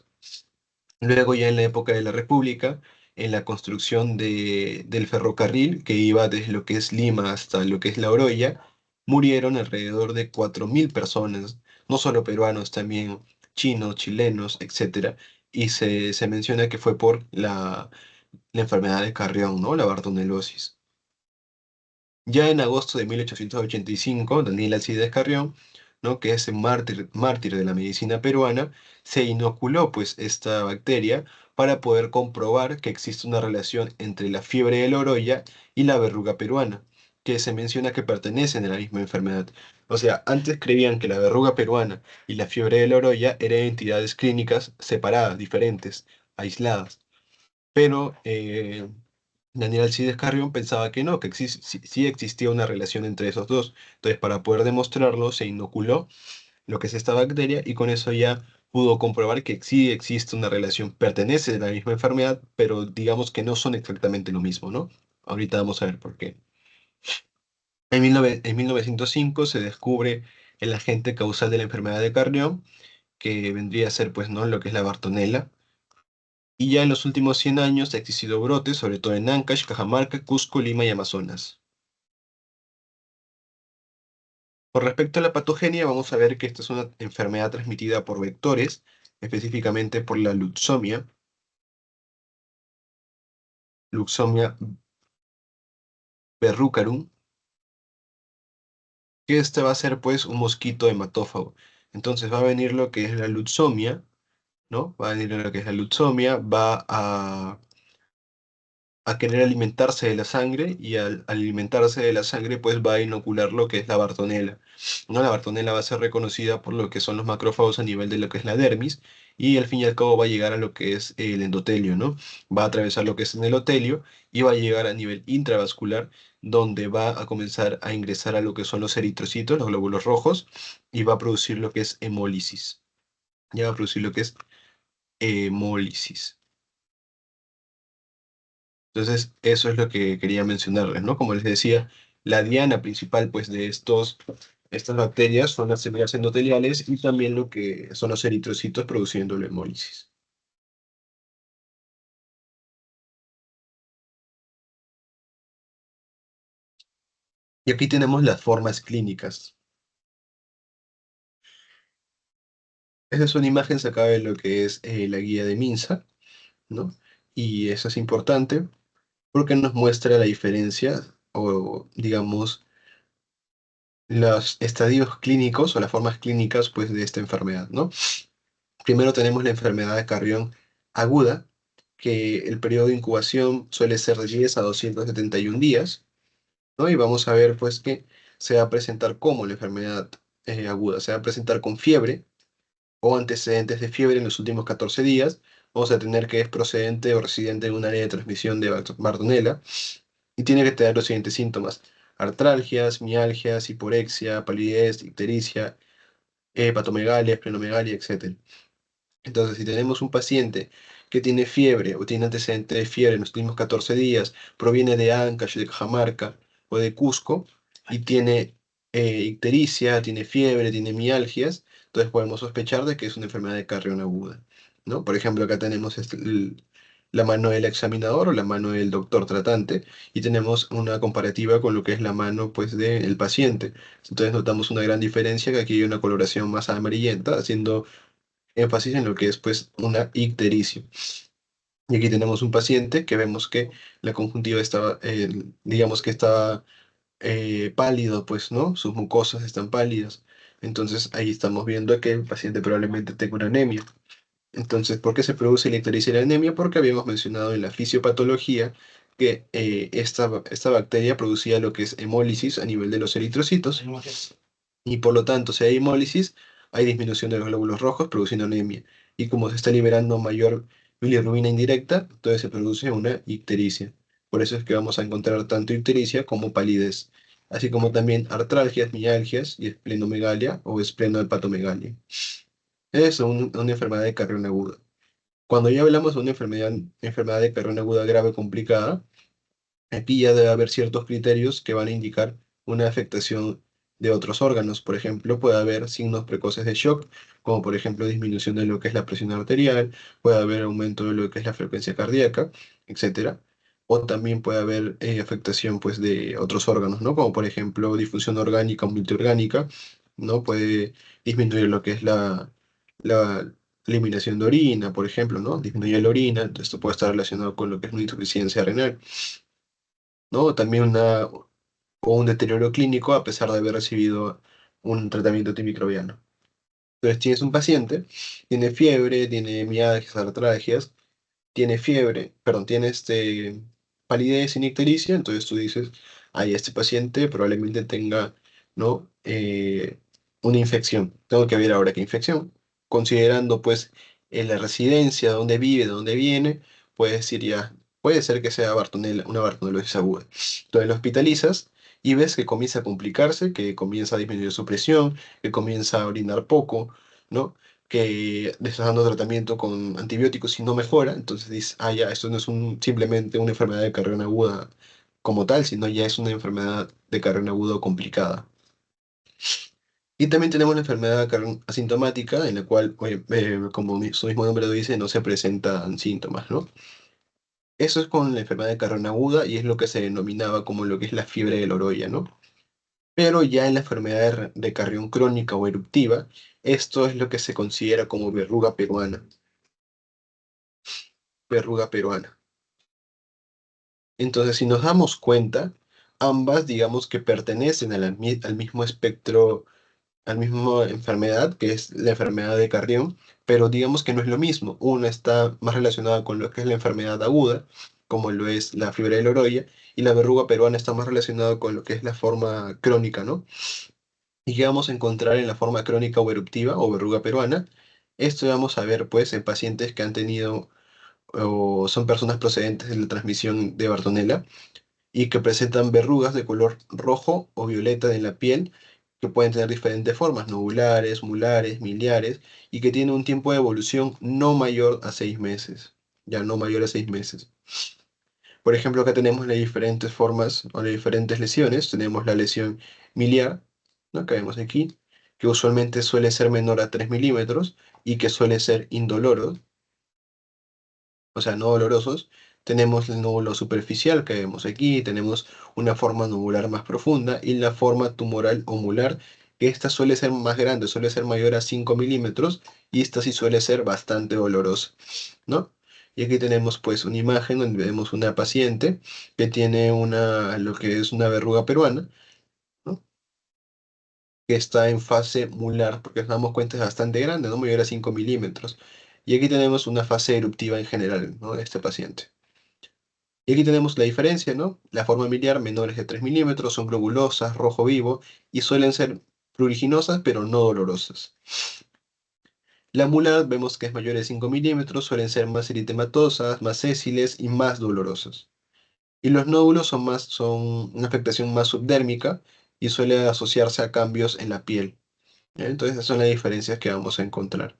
Luego ya en la época de la República, en la construcción del ferrocarril que iba desde lo que es Lima hasta lo que es La Oroya, murieron alrededor de 4.000 personas, no solo peruanos, también chinos, chilenos, etcétera. Y se menciona que fue por la enfermedad de Carrión, ¿no? La bartonelosis. Ya en agosto de 1885, Daniel Alcides Carrión, ¿no? Que es un mártir de la medicina peruana, se inoculó pues esta bacteria para poder comprobar que existe una relación entre la fiebre de Loroya y la verruga peruana, que se menciona que pertenecen a la misma enfermedad. O sea, antes creían que la verruga peruana y la fiebre de Loroya eran entidades clínicas separadas, diferentes, aisladas. Pero Daniel Alcides Carrión pensaba que no, que sí existía una relación entre esos dos. Entonces, para poder demostrarlo, se inoculó lo que es esta bacteria y con eso ya pudo comprobar que sí existe una relación, pertenece a la misma enfermedad, pero digamos que no son exactamente lo mismo, ¿no? Ahorita vamos a ver por qué. En 1905 se descubre el agente causal de la enfermedad de Carrión, que vendría a ser, pues, ¿no? Lo que es la Bartonella. Y ya en los últimos 100 años ha existido brotes, sobre todo en Ancash, Cajamarca, Cusco, Lima y Amazonas. Con respecto a la patogenia, vamos a ver que esta es una enfermedad transmitida por vectores, específicamente por la Luxomia verrucarum, que este va a ser pues un mosquito hematófago. Entonces va a venir lo que es la luxomia, ¿no? Va a venir lo que es la luxomia, va a querer alimentarse de la sangre y al alimentarse de la sangre pues va a inocular lo que es la bartonela, ¿no? La bartonela va a ser reconocida por lo que son los macrófagos a nivel de lo que es la dermis y al fin y al cabo va a llegar a lo que es el endotelio, ¿no? Va a atravesar lo que es el endotelio y va a llegar a nivel intravascular donde va a comenzar a ingresar a lo que son los eritrocitos, los glóbulos rojos y va a producir lo que es hemólisis. Ya va a producir lo que es hemólisis. Entonces, eso es lo que quería mencionarles, ¿no? Como les decía, la diana principal, pues, de estas bacterias son las semillas endoteliales y también lo que son los eritrocitos produciendo la hemólisis. Y aquí tenemos las formas clínicas. Esta es una imagen sacada de lo que es la guía de Minsa, ¿no? Y eso es importante porque nos muestra la diferencia o, digamos, los estadios clínicos o las formas clínicas, pues, de esta enfermedad, ¿no? Primero tenemos la enfermedad de Carrión aguda, que el periodo de incubación suele ser de 10 a 271 días, ¿no? Y vamos a ver pues que se va a presentar como la enfermedad aguda, se va a presentar con fiebre o antecedentes de fiebre en los últimos 14 días, vamos a tener que es procedente o residente en un área de transmisión de Bartonella y tiene que tener los siguientes síntomas: artralgias, mialgias, hiporexia, palidez, ictericia, hepatomegalia, esplenomegalia, etc. Entonces, si tenemos un paciente que tiene fiebre o tiene antecedente de fiebre en los últimos 14 días, proviene de Ancash, de Cajamarca o de Cusco y tiene ictericia, tiene fiebre, tiene mialgias, entonces podemos sospechar de que es una enfermedad de Carrión aguda, ¿no? Por ejemplo, acá tenemos la mano del examinador o la mano del doctor tratante y tenemos una comparativa con lo que es la mano pues del paciente. Entonces notamos una gran diferencia, que aquí hay una coloración más amarillenta, haciendo énfasis en lo que es pues una ictericia. Y aquí tenemos un paciente que vemos que la conjuntiva estaba, digamos que estaba pálido, pues, ¿no? Sus mucosas están pálidas. Entonces ahí estamos viendo que el paciente probablemente tenga una anemia. Entonces, ¿por qué se produce la ictericia y la anemia? Porque habíamos mencionado en la fisiopatología que esta bacteria producía lo que es hemólisis a nivel de los eritrocitos y por lo tanto, si hay hemólisis, hay disminución de los glóbulos rojos produciendo anemia. Y como se está liberando mayor bilirrubina indirecta, entonces se produce una ictericia. Por eso es que vamos a encontrar tanto ictericia como palidez, así como también artralgias, mialgias y esplenomegalia o esplenohepatomegalia. Es una enfermedad de Carrión aguda. Cuando ya hablamos de una enfermedad de Carrión aguda grave complicada, aquí ya debe haber ciertos criterios que van a indicar una afectación de otros órganos. Por ejemplo, puede haber signos precoces de shock, como por ejemplo disminución de lo que es la presión arterial, puede haber aumento de lo que es la frecuencia cardíaca, etcétera. O también puede haber afectación pues, de otros órganos, ¿no? Como por ejemplo disfunción orgánica o multiorgánica, ¿no? Puede disminuir lo que es la eliminación de orina, por ejemplo, ¿no? Disminuye la orina, entonces esto puede estar relacionado con lo que es una insuficiencia renal. ¿No? También o un deterioro clínico a pesar de haber recibido un tratamiento antimicrobiano. Entonces tienes un paciente, tiene fiebre, tiene mialgias, artralgias, tiene fiebre, perdón, tiene palidez y ictericia, entonces tú dices, ay, este paciente probablemente tenga, ¿no? Una infección. Tengo que ver ahora qué infección. Considerando, pues, la residencia, dónde vive, de dónde viene, puedes decir ya, puede ser que sea una bartonelosis aguda. Entonces lo hospitalizas y ves que comienza a complicarse, que comienza a disminuir su presión, que comienza a orinar poco, ¿no? Que le estás dando tratamiento con antibióticos y no mejora, entonces dices, ah, ya, esto no es simplemente una enfermedad de Carrión aguda como tal, sino ya es una enfermedad de carrión agudo complicada. Y también tenemos la enfermedad de carrión asintomática, en la cual, oye, como su mismo nombre lo dice, no se presentan síntomas, ¿no? Eso es con la enfermedad de carrión aguda y es lo que se denominaba como lo que es la fiebre de Loroya, ¿no? Pero ya en la enfermedad de Carrión crónica o eruptiva, esto es lo que se considera como verruga peruana. Verruga peruana. Entonces, si nos damos cuenta, ambas digamos que pertenecen al mismo espectro, al mismo enfermedad, que es la enfermedad de Carrión, pero digamos que no es lo mismo. Una está más relacionada con lo que es la enfermedad aguda, como lo es la fiebre de Loroya, y la verruga peruana está más relacionada con lo que es la forma crónica, ¿no? Y que vamos a encontrar en la forma crónica o eruptiva o verruga peruana. Esto vamos a ver pues en pacientes que han tenido o son personas procedentes de la transmisión de Bartonella y que presentan verrugas de color rojo o violeta en la piel que pueden tener diferentes formas, nodulares, mulares, miliares, y que tienen un tiempo de evolución no mayor a 6 meses, ya no mayor a 6 meses. Por ejemplo, acá tenemos las diferentes formas o las diferentes lesiones. Tenemos la lesión miliar, ¿no? Que vemos aquí, que usualmente suele ser menor a 3 milímetros y que suele ser indoloro, o sea, no dolorosos. Tenemos el nódulo superficial que vemos aquí, tenemos una forma nubular más profunda y la forma tumoral o mular, que esta suele ser más grande, suele ser mayor a 5 milímetros y esta sí suele ser bastante dolorosa, ¿no? Y aquí tenemos pues una imagen donde vemos una paciente que tiene lo que es una verruga peruana, ¿no? Que está en fase mular, porque nos damos cuenta es bastante grande, ¿no? Mayor a 5 milímetros. Y aquí tenemos una fase eruptiva en general, ¿no? De este paciente. Y aquí tenemos la diferencia, ¿no? La forma miliar menores de 3 milímetros son globulosas, rojo vivo, y suelen ser pruriginosas, pero no dolorosas. La mular vemos que es mayor de 5 milímetros, suelen ser más eritematosas, más sésiles y más dolorosas. Y los nódulos son una afectación más subdérmica y suele asociarse a cambios en la piel. ¿Ya? Entonces, esas son las diferencias que vamos a encontrar.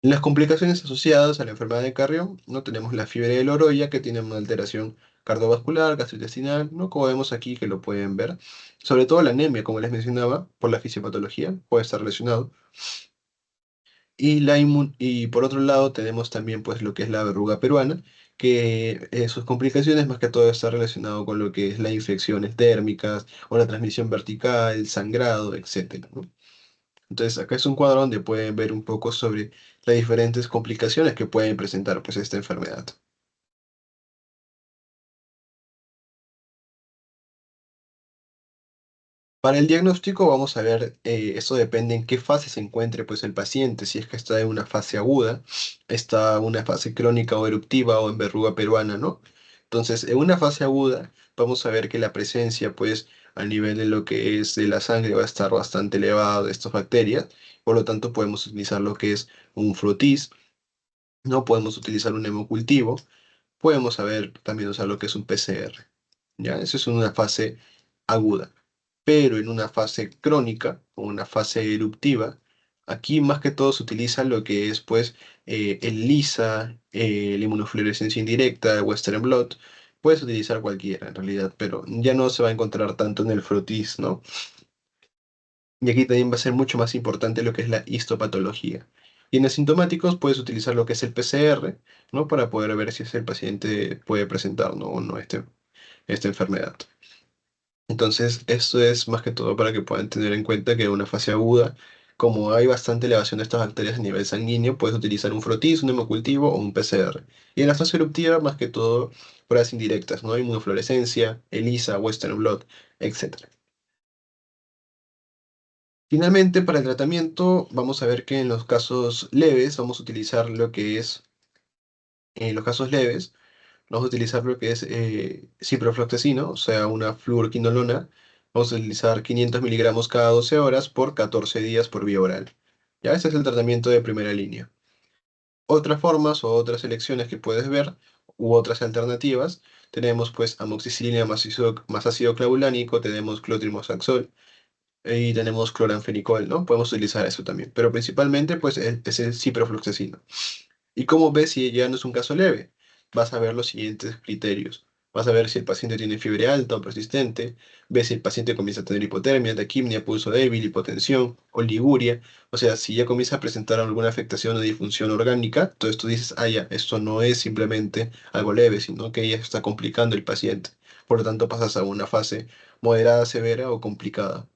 Las complicaciones asociadas a la enfermedad de Carrión, ¿no? Tenemos la fiebre de Loroya, que tiene una alteración cardiovascular, gastrointestinal, ¿no? Como vemos aquí, que lo pueden ver. Sobre todo la anemia, como les mencionaba, por la fisiopatología, puede estar relacionado. Y por otro lado tenemos también pues lo que es la verruga peruana, que sus complicaciones más que todo está relacionado con lo que es las infecciones térmicas o la transmisión vertical, sangrado, etcétera, ¿no? Entonces acá es un cuadro donde pueden ver un poco sobre las diferentes complicaciones que pueden presentar pues esta enfermedad. Para el diagnóstico vamos a ver, eso depende en qué fase se encuentre pues el paciente, si es que está en una fase aguda, está en una fase crónica o eruptiva o en verruga peruana, ¿no? Entonces, en una fase aguda vamos a ver que la presencia pues a nivel de lo que es de la sangre va a estar bastante elevada de estas bacterias, por lo tanto podemos utilizar lo que es un frotis, no podemos utilizar un hemocultivo, podemos saber también usar lo que es un PCR, ¿ya? Eso es una fase aguda. Pero en una fase crónica o una fase eruptiva, aquí más que todo se utiliza lo que es pues el LISA, la inmunofluorescencia indirecta, el Western blot. Puedes utilizar cualquiera en realidad, pero ya no se va a encontrar tanto en el frotis, ¿no? Y aquí también va a ser mucho más importante lo que es la histopatología. Y en asintomáticos puedes utilizar lo que es el PCR, ¿no? Para poder ver si el paciente puede presentar, ¿no? o no esta enfermedad. Entonces, esto es más que todo para que puedan tener en cuenta que en una fase aguda, como hay bastante elevación de estas bacterias a nivel sanguíneo, puedes utilizar un frotis, un hemocultivo o un PCR. Y en la fase eruptiva, más que todo, pruebas indirectas, ¿no? Inmunofluorescencia, ELISA, Western blot, etc. Finalmente, para el tratamiento, vamos a ver que en los casos leves vamos a utilizar lo que es, en los casos leves, vamos a utilizar lo que es ciprofloxacino, o sea, una fluoroquinolona. Vamos a utilizar 500 miligramos cada 12 horas por 14 días por vía oral. Ya, ese es el tratamiento de primera línea. Otras formas o otras elecciones que puedes ver, u otras alternativas, tenemos pues amoxicilina más ácido clavulánico, tenemos clotrimazole y tenemos cloranfenicol, ¿no? Podemos utilizar eso también, pero principalmente pues es el ciprofloxacino. ¿Y cómo ves si ya no es un caso leve? Vas a ver los siguientes criterios. Vas a ver si el paciente tiene fiebre alta o persistente, ves si el paciente comienza a tener hipotermia, taquimia, pulso débil, hipotensión, oliguria. O sea, si ya comienza a presentar alguna afectación o disfunción orgánica, entonces tú dices, ah, ya, esto no es simplemente algo leve, sino que ya está complicando el paciente. Por lo tanto, pasas a una fase moderada, severa o complicada.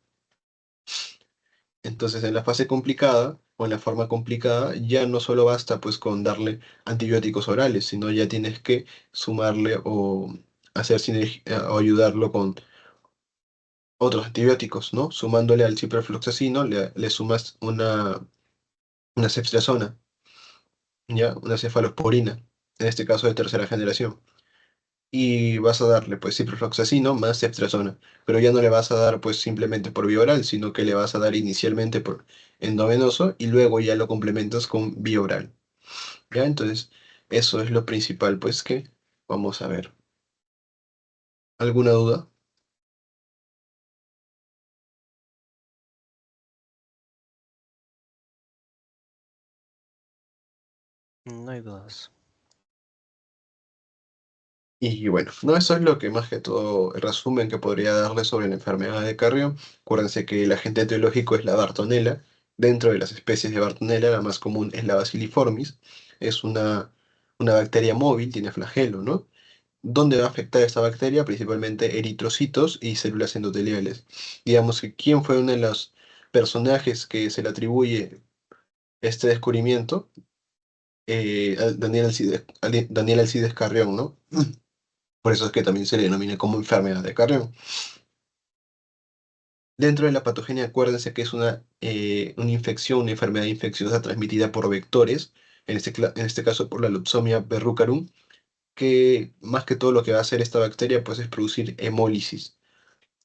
Entonces, en la fase complicada o en la forma complicada, ya no solo basta pues con darle antibióticos orales, sino ya tienes que sumarle o hacer sinergia o ayudarlo con otros antibióticos, ¿no? Sumándole al ciprofloxacino, le sumas una ceftriaxona, ¿ya? Una cefalosporina, en este caso de tercera generación. Y vas a darle pues ciprofloxacino más ceftriaxona, pero ya no le vas a dar pues simplemente por vía oral, sino que le vas a dar inicialmente por endovenoso y luego ya lo complementas con vía oral. ¿Ya? Entonces, eso es lo principal pues que vamos a ver. ¿Alguna duda? No hay dudas. Y bueno, no, eso es lo que más que todo el resumen que podría darle sobre la enfermedad de Carrión. Acuérdense que el agente etiológico es la Bartonella. Dentro de las especies de Bartonella, la más común es la Bacilliformis. Es una bacteria móvil, tiene flagelo, ¿no? ¿Dónde va a afectar esta bacteria? Principalmente eritrocitos y células endoteliales. Digamos que quién fue uno de los personajes que se le atribuye este descubrimiento, Daniel Alcides Carrión, ¿no? Por eso es que también se le denomina como enfermedad de Carrión. Dentro de la patogenia, acuérdense que es una infección, una enfermedad infecciosa transmitida por vectores, en este caso por la Lopsomia verrucarum, que más que todo lo que va a hacer esta bacteria pues, es producir hemólisis.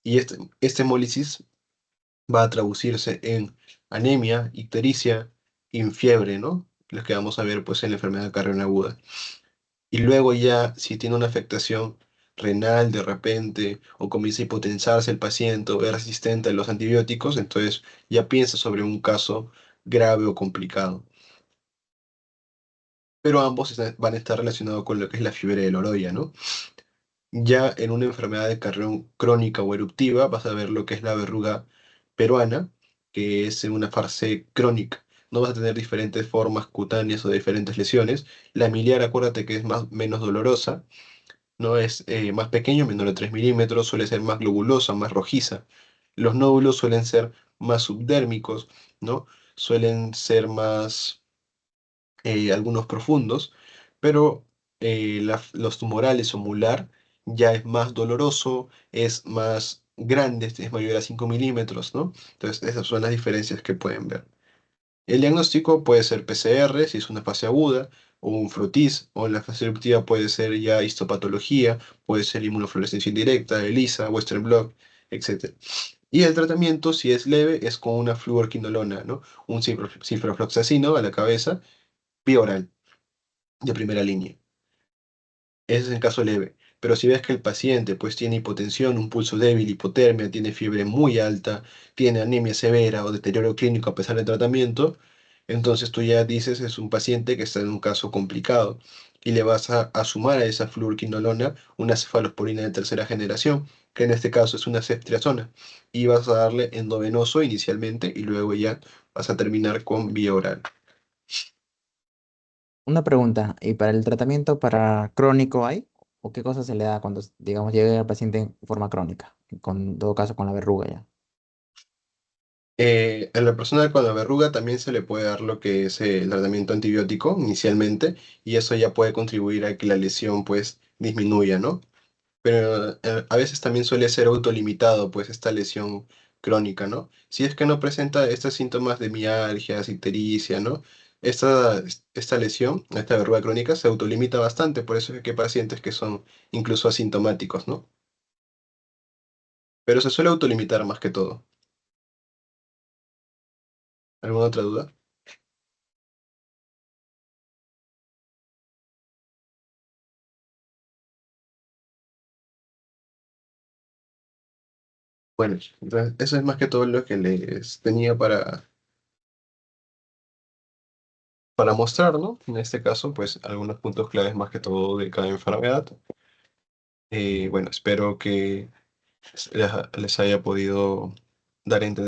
Y este hemólisis va a traducirse en anemia, ictericia y en fiebre, ¿no? Lo que vamos a ver pues, en la enfermedad de Carrión aguda. Y luego ya, si tiene una afectación renal de repente, o comienza a hipotensarse el paciente, o es resistente a los antibióticos, entonces ya piensa sobre un caso grave o complicado. Pero ambos van a estar relacionados con lo que es la fiebre de Loroya, ¿no? Ya en una enfermedad de Carrión crónica o eruptiva, vas a ver lo que es la verruga peruana, que es una fase crónica. No vas a tener diferentes formas cutáneas o diferentes lesiones. La miliar, acuérdate que es menos dolorosa, no es más pequeño, menor de 3 milímetros, suele ser más globulosa, más rojiza. Los nódulos suelen ser más subdérmicos, ¿no? Suelen ser más, algunos profundos, pero los tumorales o mular ya es más doloroso, es más grande, es mayor a 5 milímetros, ¿no? Entonces, esas son las diferencias que pueden ver. El diagnóstico puede ser PCR, si es una fase aguda, o un frotis, o en la fase eruptiva puede ser ya histopatología, puede ser inmunofluorescencia indirecta, ELISA, Western blot, etc. Y el tratamiento, si es leve, es con una fluorquinolona, ¿no? Un ciprofloxacino a la cabeza, vía oral, de primera línea. Ese es el caso leve. Pero si ves que el paciente pues tiene hipotensión, un pulso débil, hipotermia, tiene fiebre muy alta, tiene anemia severa o deterioro clínico a pesar del tratamiento, entonces tú ya dices es un paciente que está en un caso complicado y le vas a sumar a esa fluorquinolona una cefalosporina de tercera generación, que en este caso es una ceftriaxona, y vas a darle endovenoso inicialmente y luego ya vas a terminar con vía oral. Una pregunta, ¿y para el tratamiento para crónico hay? ¿O qué cosa se le da cuando, digamos, llegue al paciente en forma crónica? En todo caso, con la verruga ya. A la persona con la verruga también se le puede dar lo que es el tratamiento antibiótico inicialmente y eso ya puede contribuir a que la lesión pues disminuya, ¿no? Pero a veces también suele ser autolimitado pues esta lesión crónica, ¿no? Si es que no presenta estos síntomas de mialgia, ictericia, ¿no? Esta lesión, esta verruga crónica se autolimita bastante, por eso es que hay pacientes que son incluso asintomáticos, ¿no? Pero se suele autolimitar más que todo. ¿Alguna otra duda? Bueno, entonces eso es más que todo lo que les tenía para mostrar, ¿no? En este caso, pues algunos puntos claves más que todo de cada enfermedad. Bueno, espero que les haya podido dar a entender